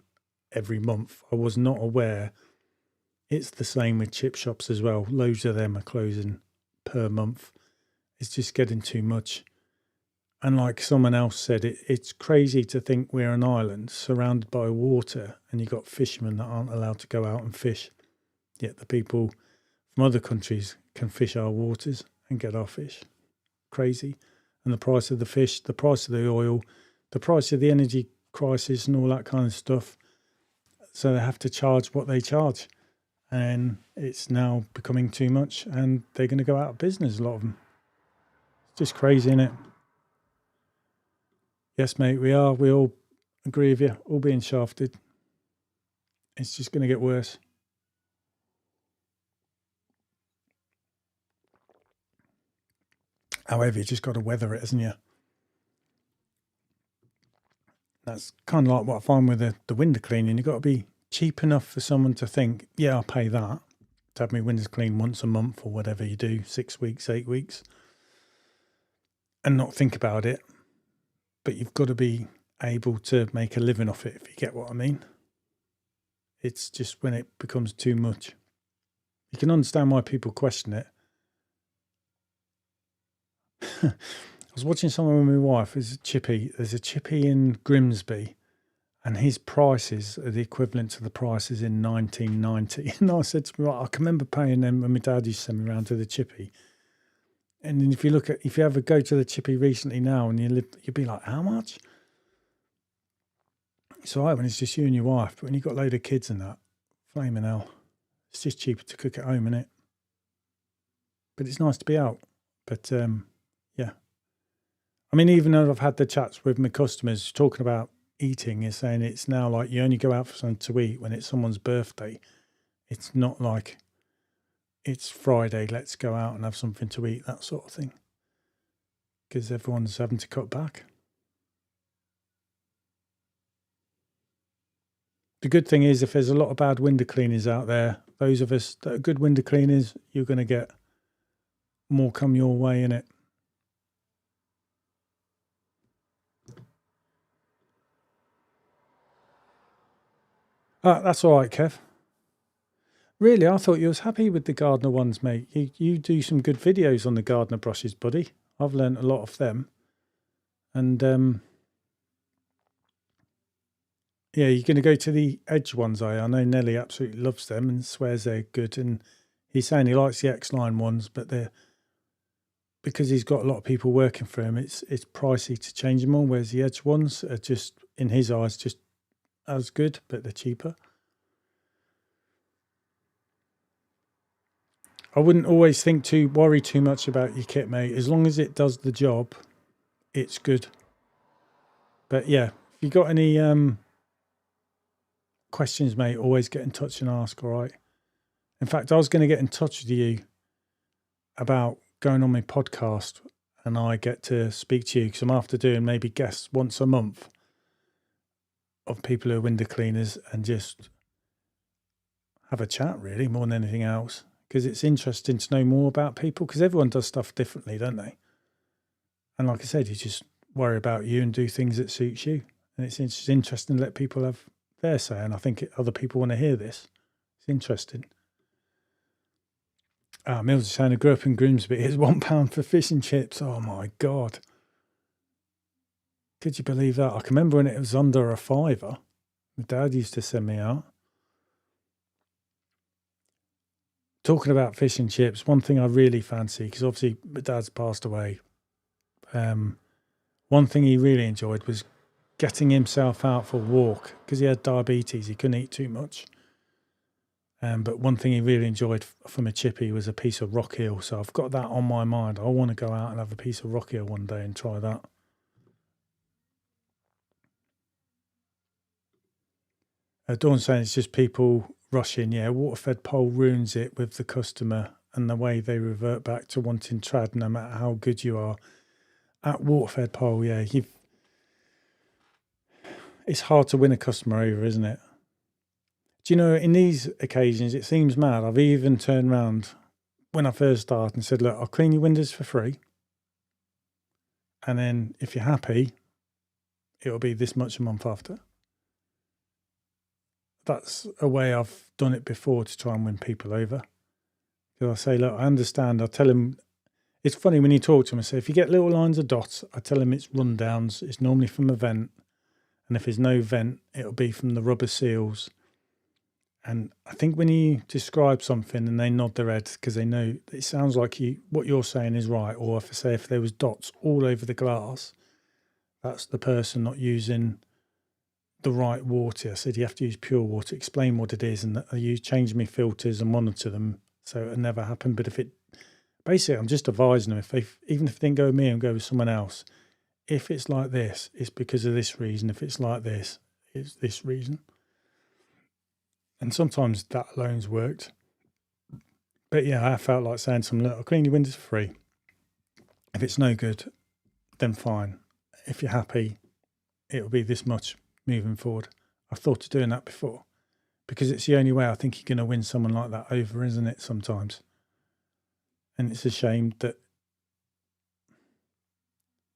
every month. I was not aware it's the same with chip shops as well. Loads of them are closing per month. It's just getting too much. And like someone else said, it's crazy to think we're an island surrounded by water and you've got fishermen that aren't allowed to go out and fish. Yet the people from other countries can fish our waters and get our fish. Crazy. And the price of the fish, the price of the oil, the price of the energy crisis and all that kind of stuff. So they have to charge what they charge. And it's now becoming too much and they're going to go out of business, a lot of them. It's just crazy, isn't it? Yes, mate, we are. We all agree with you. All being shafted. It's just going to get worse. However, you just got to weather it, hasn't you? That's kind of like what I find with the window cleaning. You've got to be cheap enough for someone to think, yeah, I'll pay that to have my windows cleaned once a month or whatever you do, 6 weeks, 8 weeks, and not think about it. But you've got to be able to make a living off it, if you get what I mean. It's just when it becomes too much. You can understand why people question it. I was watching someone with my wife. There's a chippy in Grimsby, and his prices are the equivalent to the prices in 1990. And I said to me, I can remember paying them when my dad used to send me around to the chippy. And then if you ever go to the chippy recently now and you'd be like, how much? It's all right when it's just you and your wife, but when you've got a load of kids and that, flaming hell, it's just cheaper to cook at home, innit? But it's nice to be out. But yeah. I mean, even though I've had the chats with my customers talking about eating, is saying it's now like you only go out for something to eat when it's someone's birthday. It's not like it's Friday, let's go out and have something to eat, that sort of thing. Because everyone's having to cut back. The good thing is if there's a lot of bad window cleaners out there, those of us that are good window cleaners, you're going to get more come your way, innit? That's all right, Kev. Really, I thought you was happy with the Gardner ones, mate. You do some good videos on the Gardner brushes, buddy. I've learnt a lot of them. And yeah, you're going to go to the Edge ones, I know Nelly absolutely loves them and swears they're good. And he's saying he likes the X-Line ones, but they're, because he's got a lot of people working for him, it's pricey to change them all, whereas the Edge ones are just, in his eyes, just as good, but they're cheaper. I wouldn't always worry too much about your kit, mate. As long as it does the job, it's good. But yeah, if you got any questions, mate, always get in touch and ask, all right? In fact, I was going to get in touch with you about going on my podcast, and I get to speak to you because I'm after doing maybe guests once a month of people who are window cleaners and just have a chat, really, more than anything else, because it's interesting to know more about people, because everyone does stuff differently, don't they? And like I said, you just worry about you and do things that suits you. And it's just interesting to let people have their say. And I think other people want to hear this. It's interesting. Mills is saying, I grew up in Grimsby. It's £1 for fish and chips. Oh my God. Could you believe that? I can remember when it was under a £5. My dad used to send me out. Talking about fish and chips, one thing I really fancy, because obviously my dad's passed away. One thing he really enjoyed was getting himself out for a walk, because he had diabetes. He couldn't eat too much. But one thing he really enjoyed from a chippy was a piece of rock eel. So I've got that on my mind. I want to go out and have a piece of rock eel one day and try that. Dawn's saying it's just people rushing. Yeah, water-fed pole ruins it with the customer and the way they revert back to wanting trad no matter how good you are. At water-fed pole, yeah, it's hard to win a customer over, isn't it? Do you know, in these occasions, it seems mad. I've even turned around when I first started and said, look, I'll clean your windows for free. And then if you're happy, it'll be this much a month after. That's a way I've done it before to try and win people over. Because I say, look, I understand. I tell them, it's funny when you talk to them, I say, if you get little lines of dots, I tell them it's rundowns. It's normally from a vent. And if there's no vent, it'll be from the rubber seals. And I think when you describe something and they nod their head because they know it sounds like what you're saying is right. Or if there was dots all over the glass, that's the person not using the right water. I said you have to use pure water. Explain what it is, and I change my filters and monitor them so it'll never happen. But if it, basically, I'm just advising them even if they didn't go with me and go with someone else, if it's like this, it's because of this reason. If it's like this, it's this reason. And sometimes that alone's worked. But yeah, I felt like saying to them, look, I'll clean your windows for free. If it's no good, then fine. If you're happy, it'll be this much moving forward. I've thought of doing that before because it's the only way I think you're going to win someone like that over, isn't it, sometimes? And it's a shame that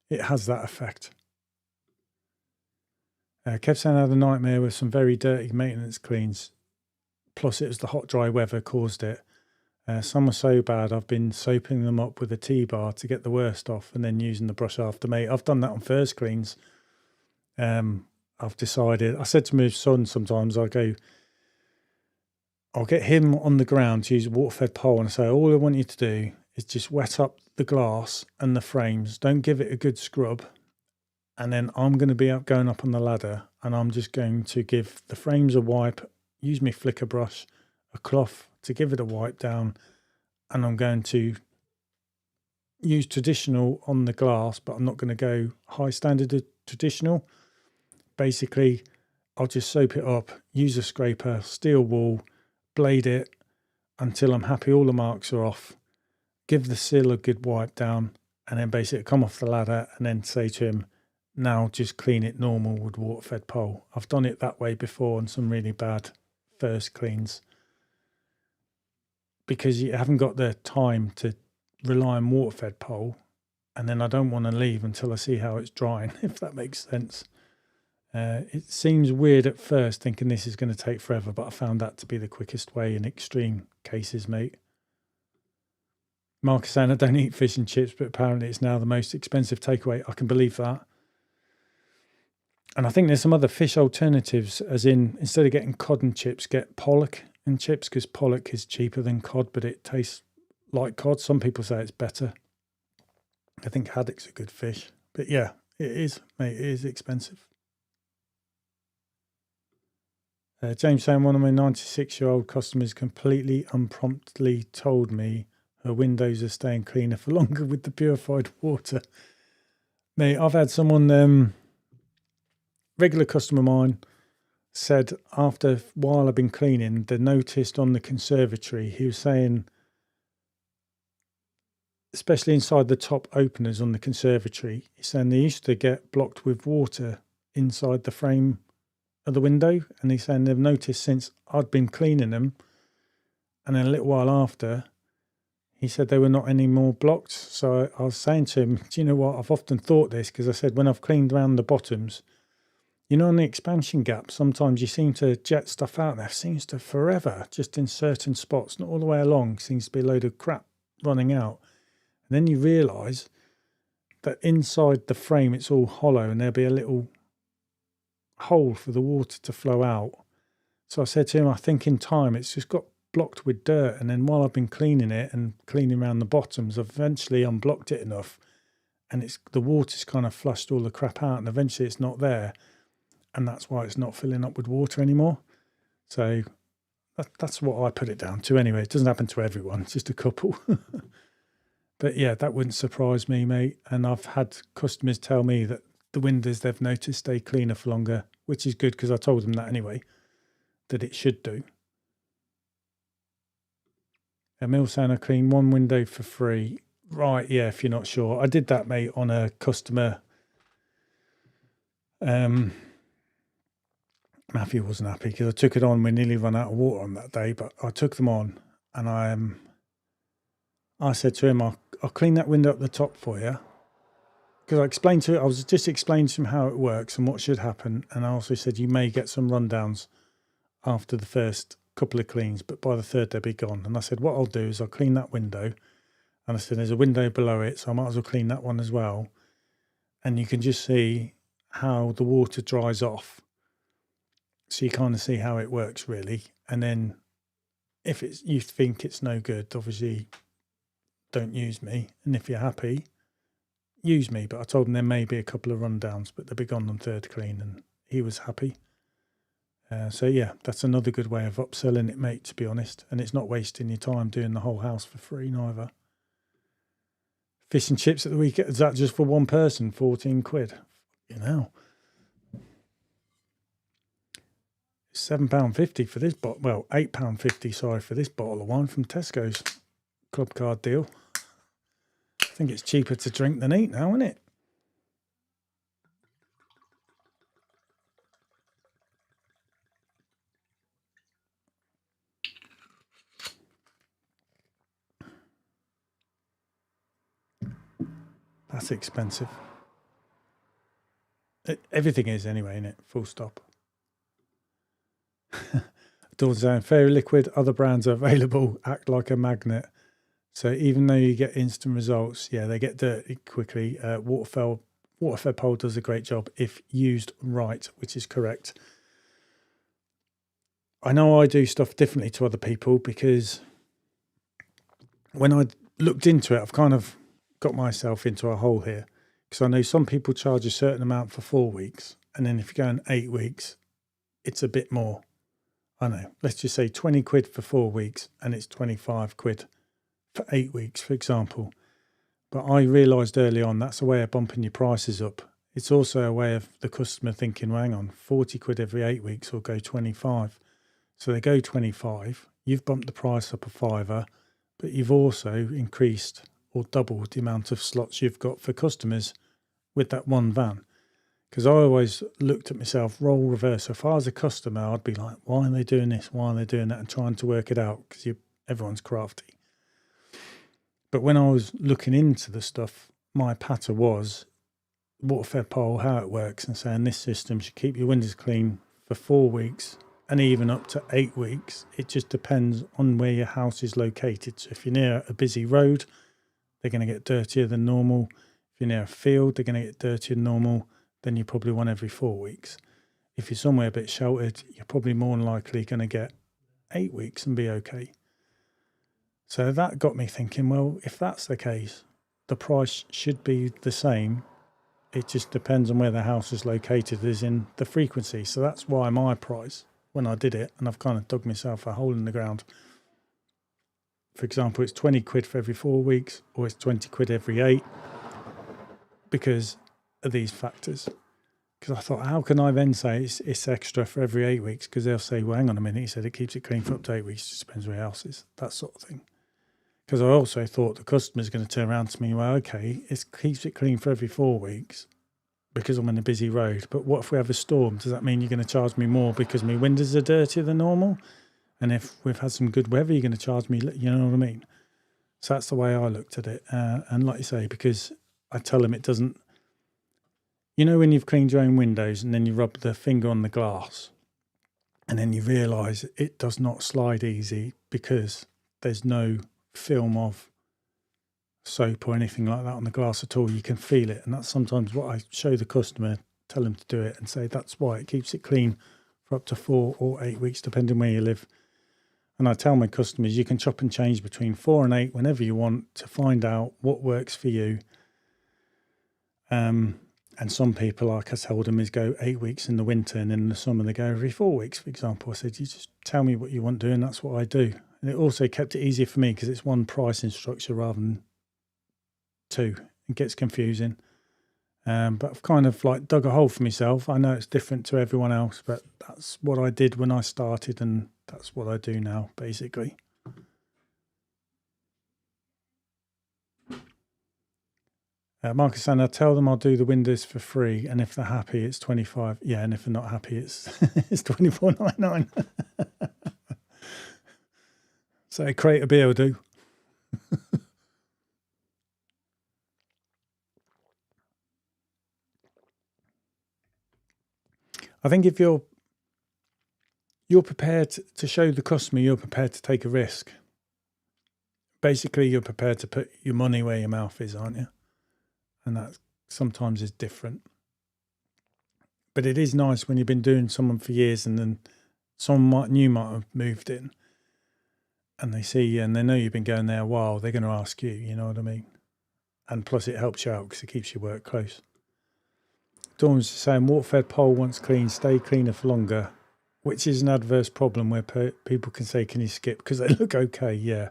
it has that effect. Kev saying I had a nightmare with some very dirty maintenance cleans. Plus, it was the hot, dry weather caused it. Some were so bad, I've been soaping them up with a T-bar to get the worst off and then using the brush after, mate. I've done that on first cleans. I've decided, I said to my son sometimes, I'll get him on the ground to use a water-fed pole and I say, all I want you to do is just wet up the glass and the frames. Don't give it a good scrub. And then I'm going to be going up on the ladder and I'm just going to give the frames a wipe, use my flicker brush, a cloth to give it a wipe down, and I'm going to use traditional on the glass, but I'm not going to go high standard of traditional. Basically, I'll just soap it up, use a scraper, steel wool, blade it until I'm happy all the marks are off, give the seal a good wipe down, and then basically come off the ladder and then say to him, now just clean it normal with water-fed pole. I've done it that way before on some really bad first cleans because you haven't got the time to rely on water-fed pole, and then I don't want to leave until I see how it's drying, if that makes sense. It seems weird at first thinking this is going to take forever, but I found that to be the quickest way in extreme cases, mate. Mark is saying I don't eat fish and chips, but apparently it's now the most expensive takeaway. I can believe that. And I think there's some other fish alternatives, as in instead of getting cod and chips, get pollock and chips, because pollock is cheaper than cod, but it tastes like cod. Some people say it's better. I think haddock's a good fish. But yeah, it is, mate. It is expensive. James saying one of my 96-year-old customers completely unpromptly told me her windows are staying cleaner for longer with the purified water. Mate, I've had someone, regular customer of mine, said after while I've been cleaning, they noticed on the conservatory, he was saying, especially inside the top openers on the conservatory, he's saying they used to get blocked with water inside the frame of the window, and he's saying they've noticed since I'd been cleaning them, and then a little while after, he said they were not any more blocked. So I was saying to him, do you know what, I've often thought this, because I said when I've cleaned around the bottoms, you know, on the expansion gap, sometimes you seem to jet stuff out there. It seems to forever, just in certain spots, not all the way along, seems to be a load of crap running out. And then you realise that inside the frame it's all hollow and there'll be a little hole for the water to flow out. So I said to him, I think in time it's just got blocked with dirt, and then while I've been cleaning it and cleaning around the bottoms, I've eventually unblocked it enough, and it's the water's kind of flushed all the crap out, and eventually it's not there, and that's why it's not filling up with water anymore. So that's what I put it down to anyway. It doesn't happen to everyone, it's just a couple. But yeah, that wouldn't surprise me, mate. And I've had customers tell me that the windows they've noticed stay cleaner for longer, which is good because I told them that anyway, that it should do. Emil saying I clean one window for free. Right, yeah, if you're not sure. I did that, mate, on a customer. Matthew wasn't happy because I took it on. We nearly ran out of water on that day, but I took them on, and I said to him, I'll clean that window up the top for you. Because I explained to it, I was just explaining to him how it works and what should happen. And I also said you may get some rundowns after the first couple of cleans, but by the third they'll be gone. And I said what I'll do is I'll clean that window, and I said there's a window below it, so I might as well clean that one as well, and you can just see how the water dries off, so you kind of see how it works really. And then if it's you think it's no good, obviously don't use me, and if you're happy, use me. But I told him there may be a couple of rundowns, but they'll be gone on third clean, and he was happy. So yeah, that's another good way of upselling it, mate, to be honest. And it's not wasting your time doing the whole house for free neither. Fish and chips at the weekend, is that just for one person? 14 quid. You know. £7.50 for this bottle. Well, £8.50, sorry, for this bottle of wine from Tesco's club card deal. I think it's cheaper to drink than eat now, isn't it? That's expensive. Everything is anyway, isn't it? Full stop. Dawn's saying, Fairy Liquid, other brands are available, act like a magnet. So even though you get instant results, yeah, they get dirty quickly. Waterfed Pole does a great job if used right, which is correct. I know I do stuff differently to other people because when I looked into it, I've kind of got myself into a hole here, because I know some people charge a certain amount for 4 weeks, and then if you go in 8 weeks, it's a bit more. I know, let's just say 20 quid for 4 weeks, and it's 25 quid for 8 weeks, for example. But I realised early on that's a way of bumping your prices up. It's also a way of the customer thinking, well, hang on, 40 quid every 8 weeks will go 25. So they go 25, you've bumped the price up a fiver, but you've also increased or doubled the amount of slots you've got for customers with that one van. Because I always looked at myself, role reverse. So if I was a customer, I'd be like, why are they doing this? Why are they doing that? And trying to work it out, because everyone's crafty. But when I was looking into the stuff, my patter was water-fed pole, how it works, and saying this system should keep your windows clean for 4 weeks and even up to 8 weeks. It just depends on where your house is located. So if you're near a busy road, they're going to get dirtier than normal. If you're near a field, they're going to get dirtier than normal. Then you probably want every 4 weeks. If you're somewhere a bit sheltered, you're probably more than likely going to get 8 weeks and be okay. So that got me thinking, well, if that's the case, the price should be the same. It just depends on where the house is located, as in the frequency. So that's why my price, when I did it, and I've kind of dug myself a hole in the ground. For example, it's 20 quid for every 4 weeks, or it's 20 quid every 8, because of these factors. Because I thought, how can I then say it's extra for every 8 weeks? Because they'll say, well, hang on a minute, he said it keeps it clean for up to 8 weeks. It just depends where your house is, that sort of thing. Because I also thought the customer's going to turn around to me, well, okay, it keeps it clean for every 4 weeks because I'm on a busy road. But what if we have a storm? Does that mean you're going to charge me more because my windows are dirtier than normal? And if we've had some good weather, you're going to charge me, you know what I mean? So that's the way I looked at it. And like you say, because I tell them it doesn't, you know, when you've cleaned your own windows and then you rub the finger on the glass and then you realise it does not slide easy because there's no film of soap or anything like that on the glass at all. You can feel it, and that's sometimes what I show the customer, tell them to do it and say that's why it keeps it clean for up to 4 or 8 weeks depending where you live. And I tell my customers you can chop and change between 4 and 8 whenever you want to find out what works for you. And some people, like I told them, is go 8 weeks in the winter, and in the summer they go every 4 weeks, for example. I said, you just tell me what you want to do, and that's what I do. And it also kept it easier for me because it's one pricing structure rather than 2. It gets confusing. But I've kind of like dug a hole for myself. I know it's different to everyone else, but that's what I did when I started, and that's what I do now, basically. Marcus saying, I tell them I'll do the windows for free, and if they're happy, it's 25. Yeah, and if they're not happy, it's it's 24.99. So create a beer will do. I think if you're prepared to show the customer you're prepared to take a risk. Basically, you're prepared to put your money where your mouth is, aren't you? And that sometimes is different. But it is nice when you've been doing someone for years and then someone new might have moved in and they see you and they know you've been going there a while, they're going to ask you, you know what I mean? And plus it helps you out because it keeps your work close. Dawn's saying, water-fed pole once clean, stay cleaner for longer, which is an adverse problem where people can say, can you skip? Because they look okay, yeah.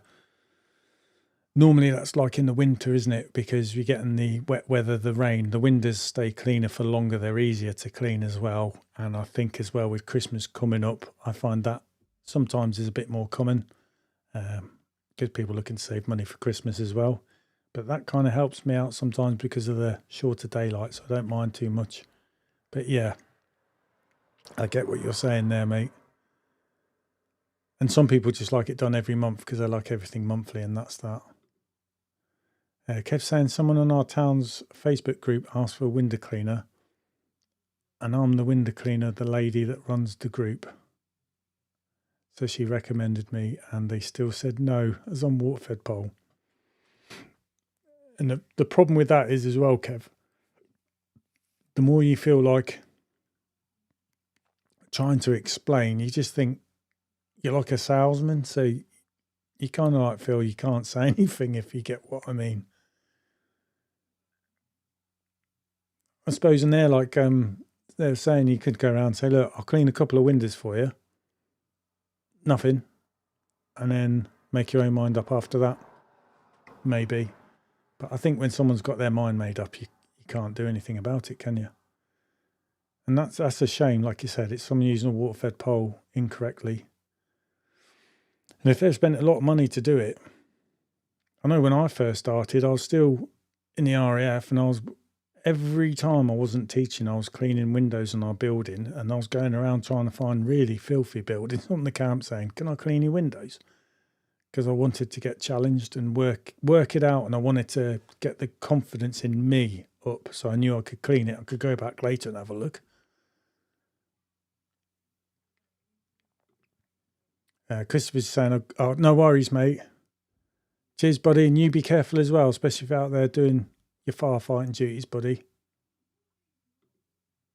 Normally that's like in the winter, isn't it? Because you're getting the wet weather, the rain, the windows stay cleaner for longer. They're easier to clean as well. And I think as well with Christmas coming up, I find that sometimes is a bit more common because people looking to save money for Christmas as well. But that kind of helps me out sometimes because of the shorter daylight, so I don't mind too much. But yeah, I get what you're saying there, mate. And some people just like it done every month because they like everything monthly, and that's that. Kev's saying, someone on our town's Facebook group asked for a window cleaner, and I'm the window cleaner, the lady that runs the group. So she recommended me, and they still said no, as on water-fed pole. And the problem with that is as well, Kev, the more you feel like trying to explain, you just think you're like a salesman, so you kind of like feel you can't say anything, if you get what I mean. I suppose, and they're like, they're saying you could go around and say, look, I'll clean a couple of windows for you. Nothing. And then make your own mind up after that. Maybe. But I think when someone's got their mind made up, you can't do anything about it, can you? And that's a shame, like you said. It's someone using a water-fed pole incorrectly. And if they've spent a lot of money to do it, I know when I first started, I was still in the RAF, and I was, every time I wasn't teaching, I was cleaning windows in our building, and I was going around trying to find really filthy buildings on the camp saying, can I clean your windows? Because I wanted to get challenged and work it out, and I wanted to get the confidence in me up, so I knew I could clean it. I could go back later and have a look. Christopher's saying, oh, no worries, mate. Cheers, buddy. And you be careful as well, especially if you're out there doing your firefighting duties, buddy.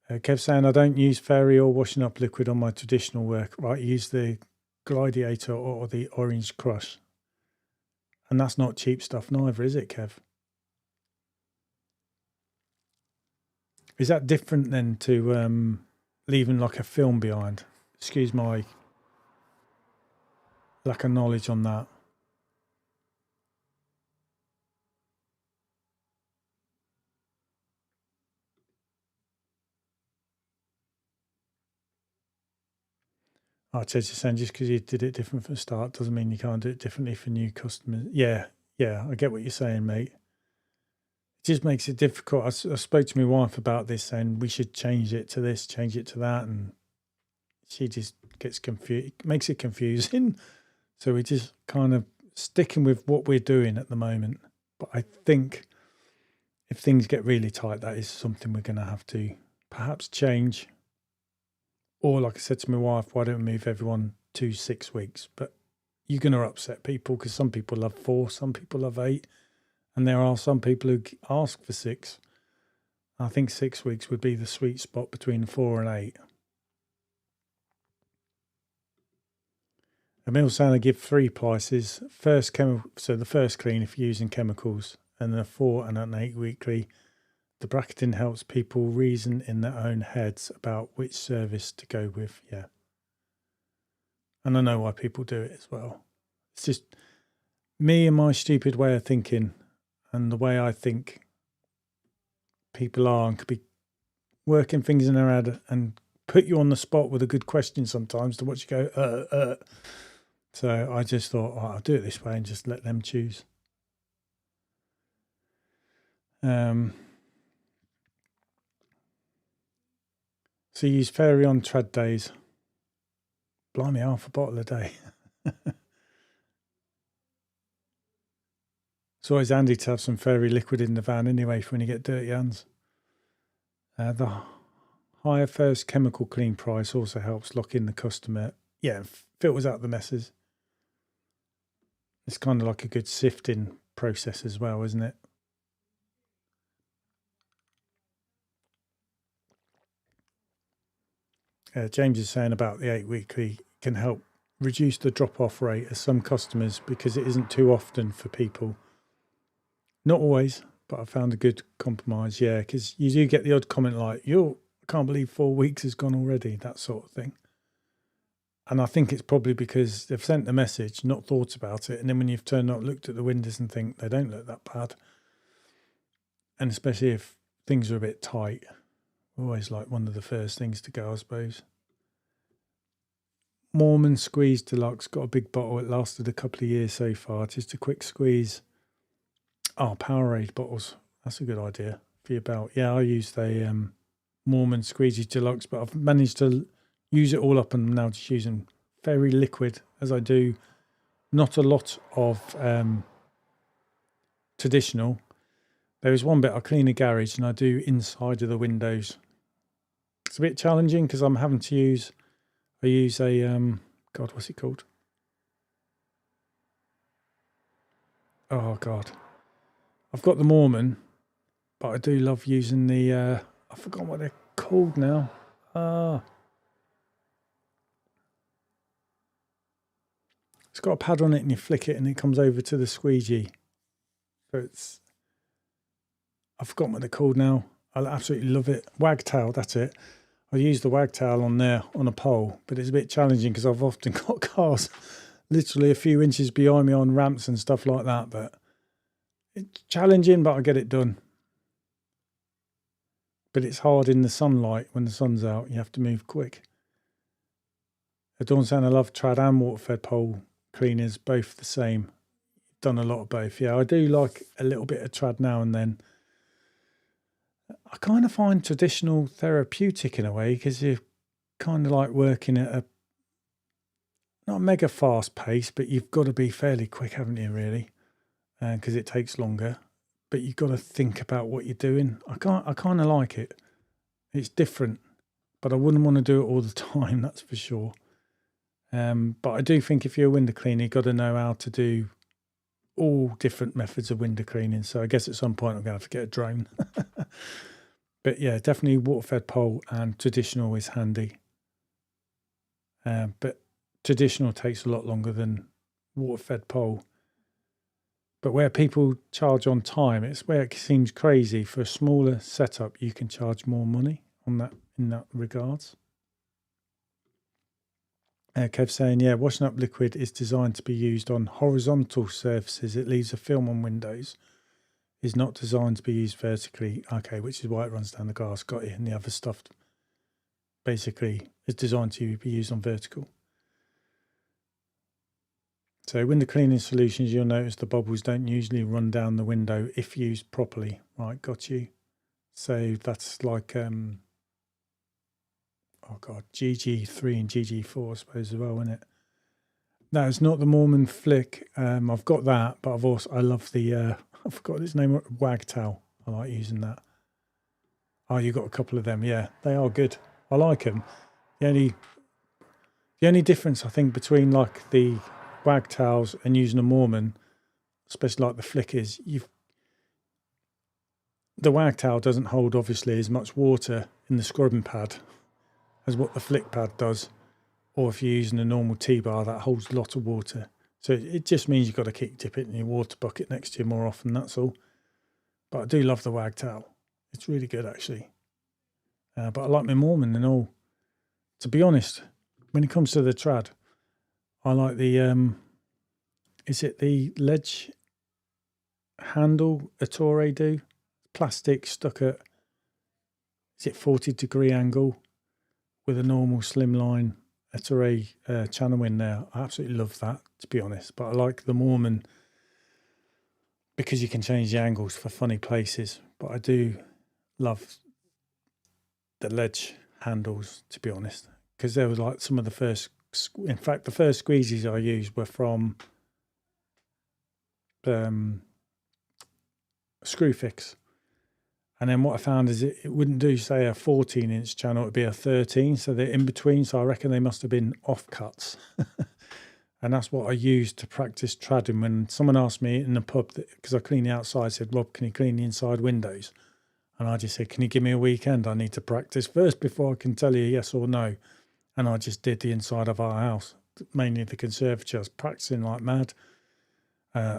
Kev's saying, I don't use fairy or washing up liquid on my traditional work. Right, use the Gladiator or the Orange Crush. And that's not cheap stuff neither, is it, Kev? Is that different then to leaving like a film behind? Excuse my lack of knowledge on that. Ted is saying just because you did it different from the start doesn't mean you can't do it differently for new customers. Yeah, I get what you're saying, mate. It just makes it difficult. I spoke to my wife about this saying we should change it to this, change it to that, and she just gets confused. It makes it confusing. So we're just kind of sticking with what we're doing at the moment. But I think if things get really tight, that is something we're going to have to perhaps change. Or like I said to my wife, why don't we move everyone to 6 weeks? But you're going to upset people because some people love 4, some people love 8. And there are some people who ask for 6. I think 6 weeks would be the sweet spot between 4 and 8. Emil saying I give 3 prices. So the first clean if you're using chemicals, and then a 4 and an 8 weekly. The bracketing helps people reason in their own heads about which service to go with. Yeah. And I know why people do it as well. It's just me and my stupid way of thinking and the way I think people are and could be working things in their head and put you on the spot with a good question sometimes to watch you go, So I just thought, I'll do it this way and just let them choose. So you use fairy on trad days. Blimey, half a bottle a day. It's always handy to have some fairy liquid in the van anyway for when you get dirty hands. The higher first chemical clean price also helps lock in the customer. Yeah, filters out the messes. It's kind of like a good sifting process as well, isn't it? James is saying about the 8 weekly can help reduce the drop-off rate of some customers because it isn't too often for people. Not always, but I found a good compromise. Yeah, because you do get the odd comment like, I can't believe 4 weeks has gone already, that sort of thing. And I think it's probably because they've sent the message, not thought about it. And then when you've turned up, looked at the windows and think they don't look that bad. And especially if things are a bit tight, always like one of the first things to go, I suppose. Mormon Squeeze Deluxe, got a big bottle. It lasted a couple of years so far. Just a quick squeeze. Oh, Powerade bottles. That's a good idea for your belt. Yeah, I used a Mormon Squeezy Deluxe, but I've managed to use it all up and I'm now just using very liquid as I do. Not a lot of traditional. There is one bit I clean a garage and I do inside of the windows. It's a bit challenging because I'm having to use, I use a, what's it called? Oh, God. I've got the Mormon, but I do love using the, I forgot what they're called now. It's got a pad on it and you flick it and it comes over to the squeegee. So it's, I've forgotten what they're called now. I absolutely love it. Wagtail, that's it. I use the wagtail on there on a pole, but it's a bit challenging because I've often got cars literally a few inches behind me on ramps and stuff like that. But it's challenging, but I get it done. But it's hard in the sunlight when the sun's out. You have to move quick. Dawn saying I love trad and water-fed pole cleaners, both the same. Done a lot of both. Yeah, I do like a little bit of trad now and then. I kind of find traditional therapeutic in a way because you're kind of like working at a not a mega fast pace, but you've got to be fairly quick, haven't you, really? Because it takes longer. but you've got to think about what you're doing. I kind of like it. It's different, but I wouldn't want to do it all the time, that's for sure. But I do think if you're a window cleaner, you've got to know how to do all different methods of window cleaning. So I guess at some point I'm going to have to get a drone. But yeah, definitely water-fed pole and traditional is handy. But traditional takes a lot longer than water-fed pole. But where people charge on time, it's where it seems crazy. For a smaller setup, you can charge more money on that in that regards. Kev saying, yeah, washing up liquid is designed to be used on horizontal surfaces. It leaves a film on windows. Is not designed to be used vertically. Okay, which is why it runs down the glass. Got it. And the other stuff basically is designed to be used on vertical. So window cleaning solutions, you'll notice the bubbles don't usually run down the window if used properly. Right, got you. So that's like, GG3 and GG4, I suppose, as well, isn't it? No, it's not the Mormon flick. I've got that, but I love the, I forgot its name, Wagtail. I like using that. Oh, you got a couple of them. Yeah, they are good. I like them. The only difference, I think, between like the Wagtails and using a Mormon, especially like the flick, is the Wagtail doesn't hold obviously as much water in the scrubbing pad as what the flick pad does, or if you're using a normal T-bar that holds a lot of water. So it just means you've got to keep dipping in your water bucket next to you more often, that's all. But I do love the Wagtail. It's really good actually. But I like my Mormon and all. To be honest, when it comes to the trad, I like the, is it the ledge handle Ettore do? Plastic stuck at, is it 40-degree angle with a normal slimline Ettore channel in there. I absolutely love that, to be honest. But I like the Mormon because you can change the angles for funny places. But I do love the ledge handles, to be honest, because they were like some of the first, in fact, the first squeegees I used were from Screwfix. And then what I found is it wouldn't do, say, a 14-inch channel, it would be a 13. So they're in between. So I reckon they must have been offcuts. And that's what I used to practice tradding. When someone asked me in the pub, because I clean the outside, said, Rob, can you clean the inside windows? And I just said, can you give me a weekend? I need to practice first before I can tell you yes or no. And I just did the inside of our house, mainly the conservatory. I was practicing like mad.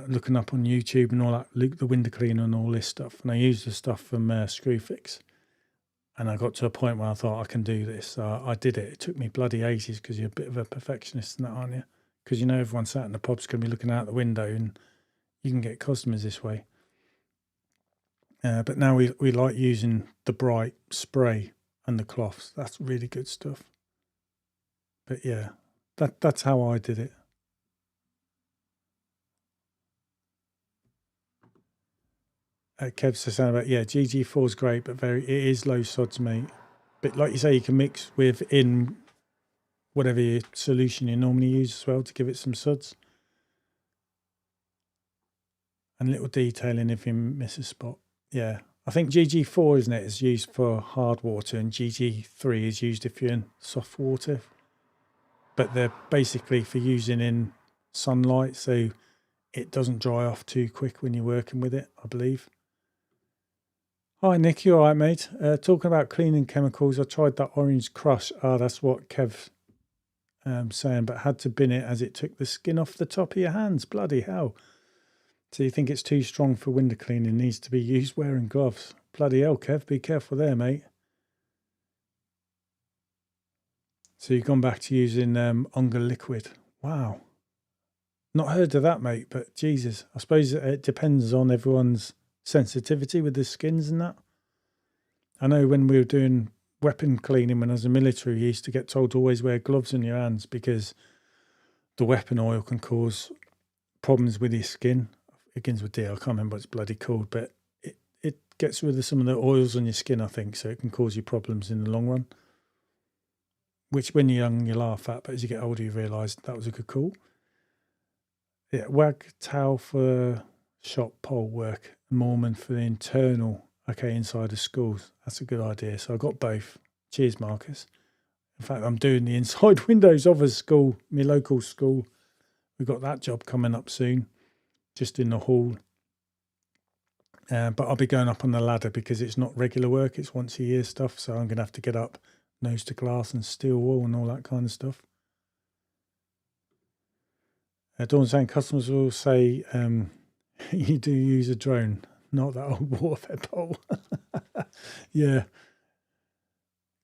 Looking up on YouTube and all that, the window cleaner and all this stuff. And I used the stuff from Screwfix. And I got to a point where I thought, I can do this. So I did it. It took me bloody ages because you're a bit of a perfectionist in that, aren't you? Because you know everyone sat in the pub's going to be looking out the window and you can get customers this way. But now we like using the bright spray and the cloths. That's really good stuff. But yeah, that's how I did it. Kev says something about, yeah, GG4 is great, but it is low suds, mate. But like you say, you can mix in whatever solution you normally use as well to give it some suds. And little detailing if you miss a spot. Yeah, I think GG4, isn't it, is used for hard water, and GG3 is used if you're in soft water. But they're basically for using in sunlight, so it doesn't dry off too quick when you're working with it, I believe. Hi, Nick, you all right, mate? Talking about cleaning chemicals, I tried that orange crush. That's what Kev's saying, but had to bin it as it took the skin off the top of your hands. Bloody hell. So you think it's too strong for window cleaning, needs to be used wearing gloves. Bloody hell, Kev, be careful there, mate. So you've gone back to using Unger liquid. Wow. Not heard of that, mate, but Jesus. I suppose it depends on everyone's sensitivity with the skins and that. I know when we were doing weapon cleaning when I was in the military, you used to get told to always wear gloves in your hands because the weapon oil can cause problems with your skin. It begins with D, I can't remember what it's bloody called, but it gets rid of some of the oils on your skin, I think, so it can cause you problems in the long run. Which when you're young, you laugh at, but as you get older, you realise that was a good call. Yeah, Wagtail for shop pole work, Mormon for the internal, inside of schools. That's a good idea. So I got both. Cheers, Marcus. In fact, I'm doing the inside windows of a school, my local school. We've got that job coming up soon, just in the hall. But I'll be going up on the ladder because it's not regular work. It's once a year stuff. So I'm going to have to get up nose to glass and steel wool and all that kind of stuff. Dawn saying customers will say you do use a drone, not that old warfare pole. Yeah.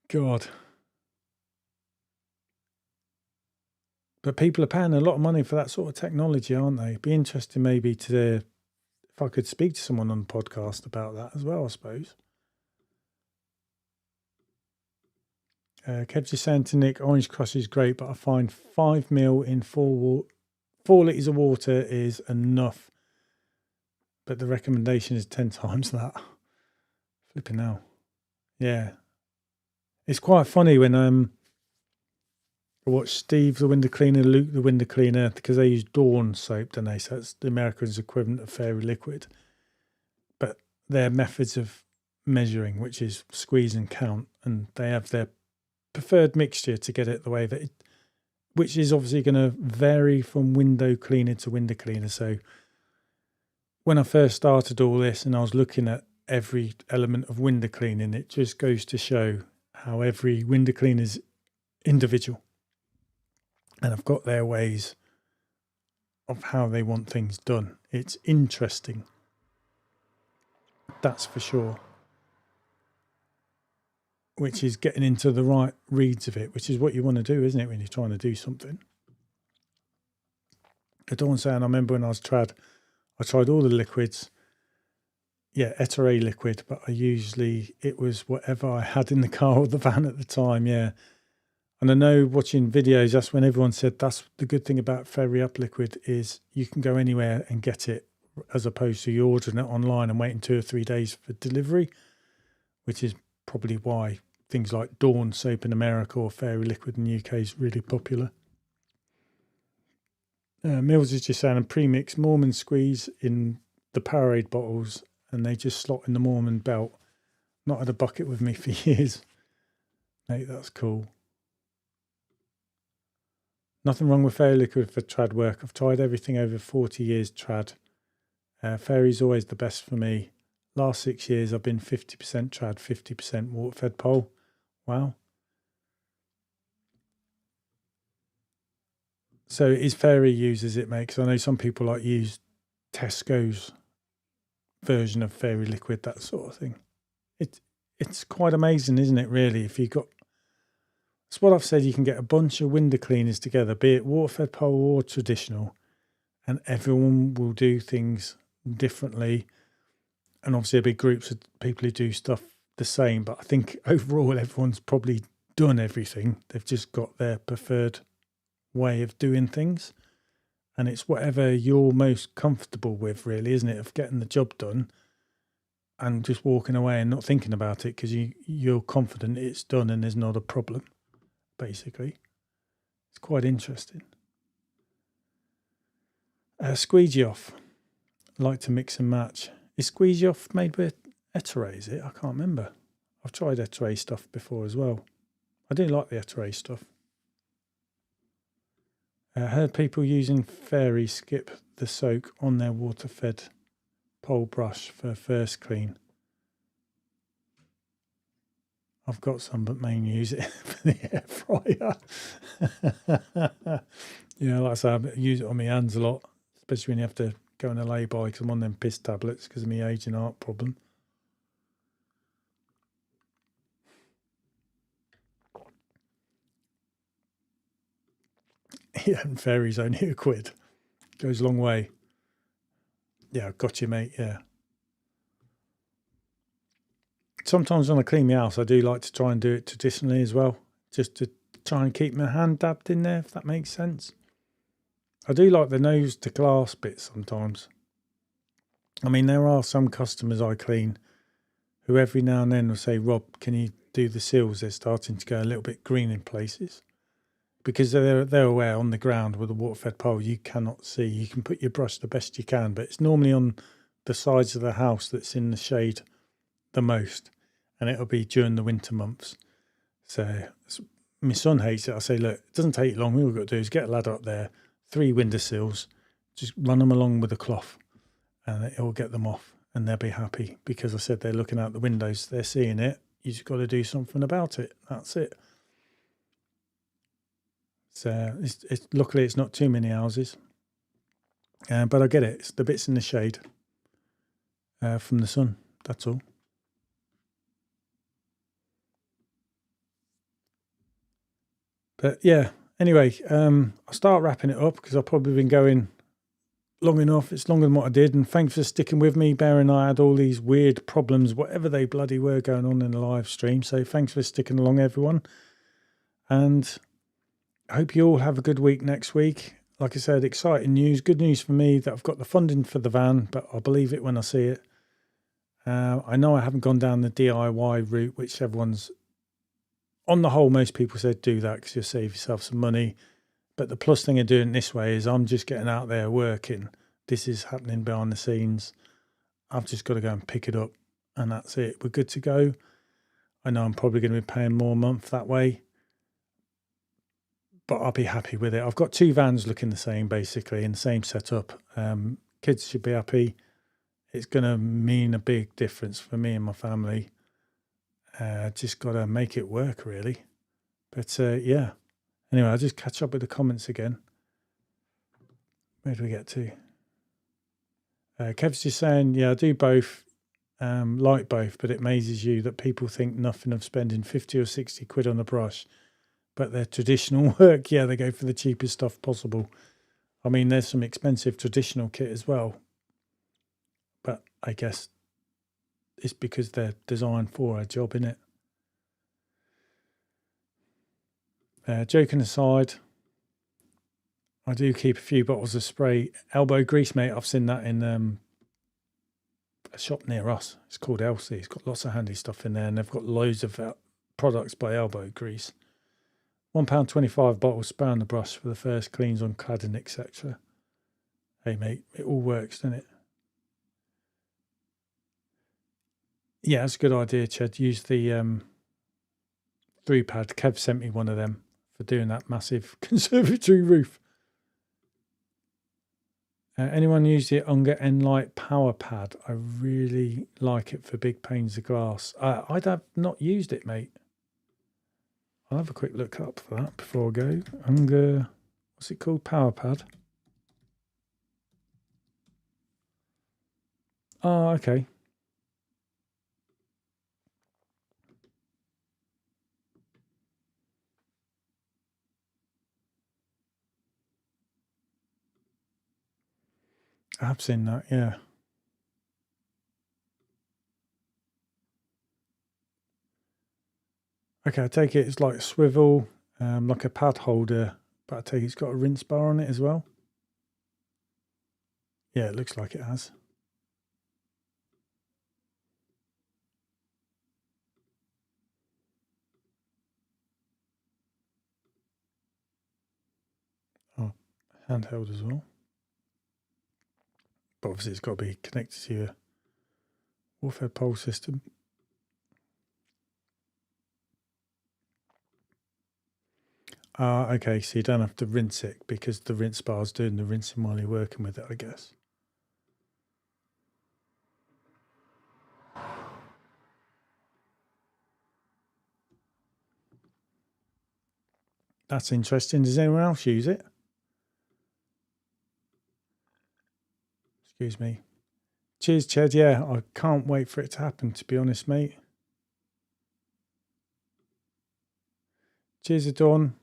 God. But people are paying a lot of money for that sort of technology, aren't they? It'd be interesting maybe if I could speak to someone on the podcast about that as well, I suppose. Kev's just saying to Nick, Orange Crush is great, but I find 5 ml in 4 litres of water is enough. But the recommendation is 10 times that. Flipping hell. Yeah. It's quite funny when I watch Steve the window cleaner, Luke the window cleaner, because they use Dawn soap, don't they? So it's the American's equivalent of Fairy Liquid. But their methods of measuring, which is squeeze and count, and they have their preferred mixture to get it the way that which is obviously going to vary from window cleaner to window cleaner. So when I first started all this and I was looking at every element of window cleaning, it just goes to show how every window cleaner is individual. And I've got their ways of how they want things done. It's interesting. That's for sure. Which is getting into the right reads of it, which is what you want to do, isn't it, when you're trying to do something? I don't want to say, and I remember when I was trad, I tried all the liquids. Yeah, Etere liquid, but it was whatever I had in the car or the van at the time, yeah. And I know watching videos, that's when everyone said that's the good thing about Fairy Up liquid is you can go anywhere and get it, as opposed to you ordering it online and waiting 2 or 3 days for delivery, which is probably why things like Dawn soap in America or Fairy Liquid in the UK is really popular. Mills is just saying a pre-mix Mormon squeeze in the Powerade bottles and they just slot in the Mormon belt. Not had a bucket with me for years. Mate, that's cool. Nothing wrong with Fairy Liquid for trad work. I've tried everything over 40 years trad. Fairy's always the best for me. Last 6 years, I've been 50% trad, 50% water-fed pole. Wow. So is Fairy used as it makes? I know some people like use Tesco's version of Fairy Liquid, that sort of thing. It's quite amazing, isn't it, really? If you've got... It's what I've said, you can get a bunch of window cleaners together, be it water-fed pole or traditional, and everyone will do things differently. And obviously there'll be groups of people who do stuff the same, but I think overall everyone's probably done everything. They've just got their preferred way of doing things. And it's whatever you're most comfortable with, really, isn't it? Of getting the job done and just walking away and not thinking about it because you're confident it's done and there's not a problem, basically. It's quite interesting. Squeegee off. Like to mix and match. Is squeegee off made with Etere, is it? I can't remember. I've tried Etere stuff before as well. I do like the Etere stuff. I heard people using Fairy skip the soak on their water-fed pole brush for first clean. I've got some, but mainly use it for the air fryer. Yeah, like I say, I use it on my hands a lot, especially when you have to go on a lay-by because I'm on them piss tablets because of my age and heart problem. Yeah, and Fairy's only £1. Goes a long way. Yeah, got you, mate, yeah. Sometimes when I clean my house, I do like to try and do it traditionally as well, just to try and keep my hand dabbed in there, if that makes sense. I do like the nose to glass bit sometimes. I mean, there are some customers I clean who every now and then will say, Rob, can you do the seals? They're starting to go a little bit green in places. because they're aware on the ground with a water-fed pole, you cannot see. You can put your brush the best you can, but it's normally on the sides of the house that's in the shade the most, and it'll be during the winter months. So my son hates it. I say, look, it doesn't take long. All we've got to do is get a ladder up there, 3 windowsills, just run them along with a cloth, and it will get them off, and they'll be happy, because I said they're looking out the windows, they're seeing it. You just got to do something about it. That's it. So luckily it's not too many houses, but I get it. It's the bits in the shade from the sun. That's all. But yeah, anyway, I'll start wrapping it up, because I've probably been going long enough. It's longer than what I did. And thanks for sticking with me. Bear and I had all these weird problems, whatever they bloody were, going on in the live stream. So thanks for sticking along, everyone. And I hope you all have a good week next week. Like I said, exciting news. Good news for me that I've got the funding for the van, but I'll believe it when I see it. I know I haven't gone down the DIY route, which everyone's, on the whole, most people said do that because you'll save yourself some money. But the plus thing of doing it this way is I'm just getting out there working. This is happening behind the scenes. I've just got to go and pick it up, and that's it. We're good to go. I know I'm probably going to be paying more a month that way, but I'll be happy with it. I've got 2 vans looking the same, basically, in the same setup. Kids should be happy. It's going to mean a big difference for me and my family. Just got to make it work, really. But yeah. Anyway, I'll just catch up with the comments again. Where do we get to? Kev's just saying, yeah, I do both, like both, but it amazes you that people think nothing of spending 50 or 60 quid on a brush. But their traditional work, yeah, they go for the cheapest stuff possible. I mean, there's some expensive traditional kit as well, but I guess it's because they're designed for a job, innit? Joking aside, I do keep a few bottles of spray. Elbow grease, mate. I've seen that in a shop near us. It's called Elsie. It's got lots of handy stuff in there, and they've got loads of products by Elbow Grease. £1.25 bottle, spray on the brush for the first cleans on cladding, etc. Hey, mate, it all works, doesn't it? Yeah, that's a good idea, Ched. Use the 3-pad. Kev sent me one of them for doing that massive conservatory roof. Anyone use the Unger Enlight Power Pad? I really like it for big panes of glass. I'd have not used it, mate. I'll have a quick look up for that before I go. Unger, what's it called? Power Pad. Oh, okay. I have seen that, yeah. Okay, I take it it's like a swivel, like a pad holder, but I take it's got a rinse bar on it as well. Yeah, it looks like it has. Oh, handheld as well. But obviously it's got to be connected to your warfare pole system. Okay, so you don't have to rinse it because the rinse bar's doing the rinsing while you're working with it, I guess. That's interesting. Does anyone else use it? Excuse me. Cheers, Ched. Yeah, I can't wait for it to happen, to be honest, mate. Cheers, Dawn.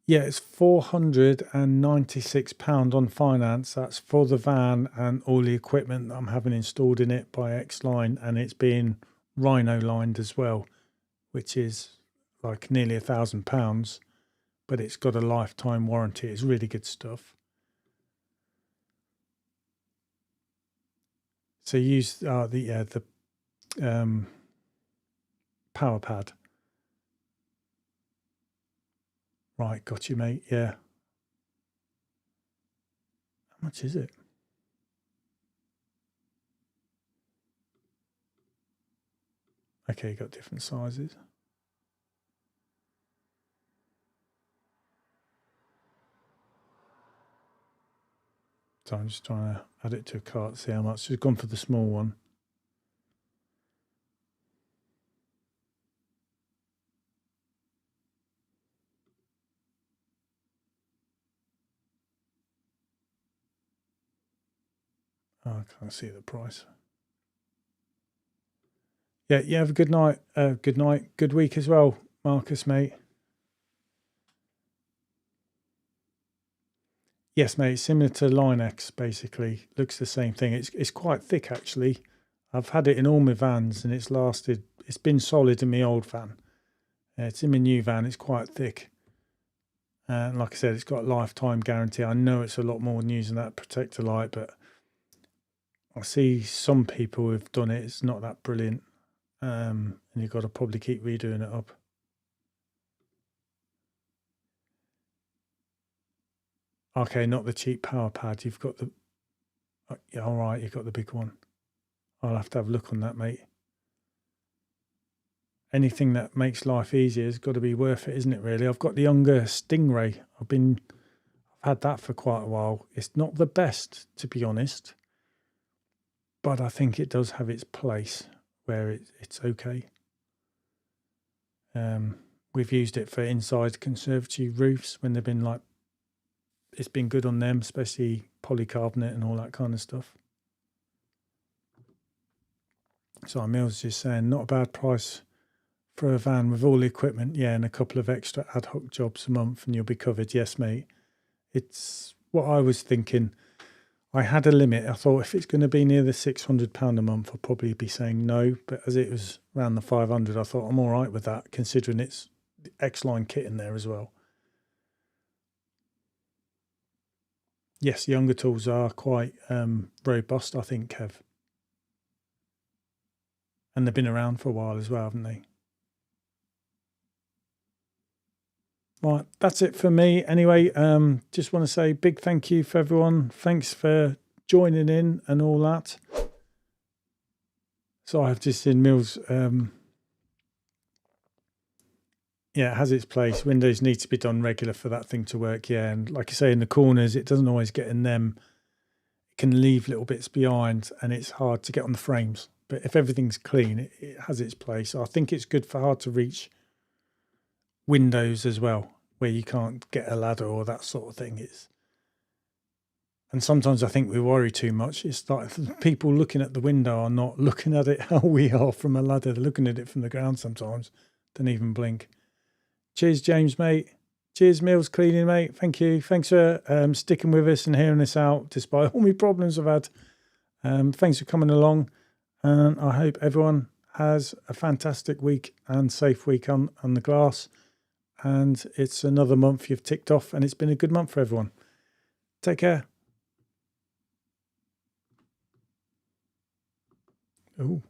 Yeah, it's £496 on finance. That's for the van and all the equipment that I'm having installed in it by X-Line, and it's being Rhino lined as well, which is like nearly £1,000, but it's got a lifetime warranty. It's really good stuff. So use the power pad. Right, got you, mate. Yeah. How much is it? Okay, you got different sizes. So I'm just trying to add it to a cart, see how much. It's gone for the small one. Oh, I can't see the price. Yeah, you have a good night. Good night. Good week as well, Marcus, mate. Yes, mate. Similar to Line X, basically. Looks the same thing. It's quite thick, actually. I've had it in all my vans, and it's lasted. It's been solid in my old van. It's in my new van. It's quite thick. And like I said, it's got a lifetime guarantee. I know it's a lot more than using that protector light, but I see some people who've done it. It's not that brilliant. And you've got to probably keep redoing it up. Okay, not the cheap power pad. You've got the... yeah, all right, you've got the big one. I'll have to have a look on that, mate. Anything that makes life easier has got to be worth it, isn't it, really? I've got the younger Stingray. I've had that for quite a while. It's not the best, to be honest, but I think it does have its place where it's okay. We've used it for inside conservatory roofs when they've been like, it's been good on them, especially polycarbonate and all that kind of stuff. So Emil's just saying, not a bad price for a van with all the equipment, yeah, and a couple of extra ad hoc jobs a month and you'll be covered. Yes, mate. It's what I was thinking. I had a limit. I thought if it's going to be near the £600 a month, I'll probably be saying no. But as it was around the 500, I thought I'm all right with that, considering it's the X-Line kit in there as well. Yes, younger tools are quite robust, I think, Kev. And they've been around for a while as well, haven't they? Right, that's it for me. Anyway, just want to say big thank you for everyone. Thanks for joining in and all that. So I've just seen Mills. Yeah, it has its place. Windows need to be done regular for that thing to work. Yeah, and like I say, in the corners, it doesn't always get in them. It can leave little bits behind, and it's hard to get on the frames. But if everything's clean, it has its place. I think it's good for hard to reach windows as well, where you can't get a ladder or that sort of thing. And sometimes I think we worry too much. It's like people looking at the window are not looking at it how we are from a ladder. They're looking at it from the ground sometimes. Don't even blink. Cheers, James, mate. Cheers, Mills Cleaning, mate. Thank you. Thanks for sticking with us and hearing us out despite all my problems I've had. Thanks for coming along. And I hope everyone has a fantastic week and safe week on the glass. And it's another month you've ticked off, and it's been a good month for everyone. Take care. Ooh.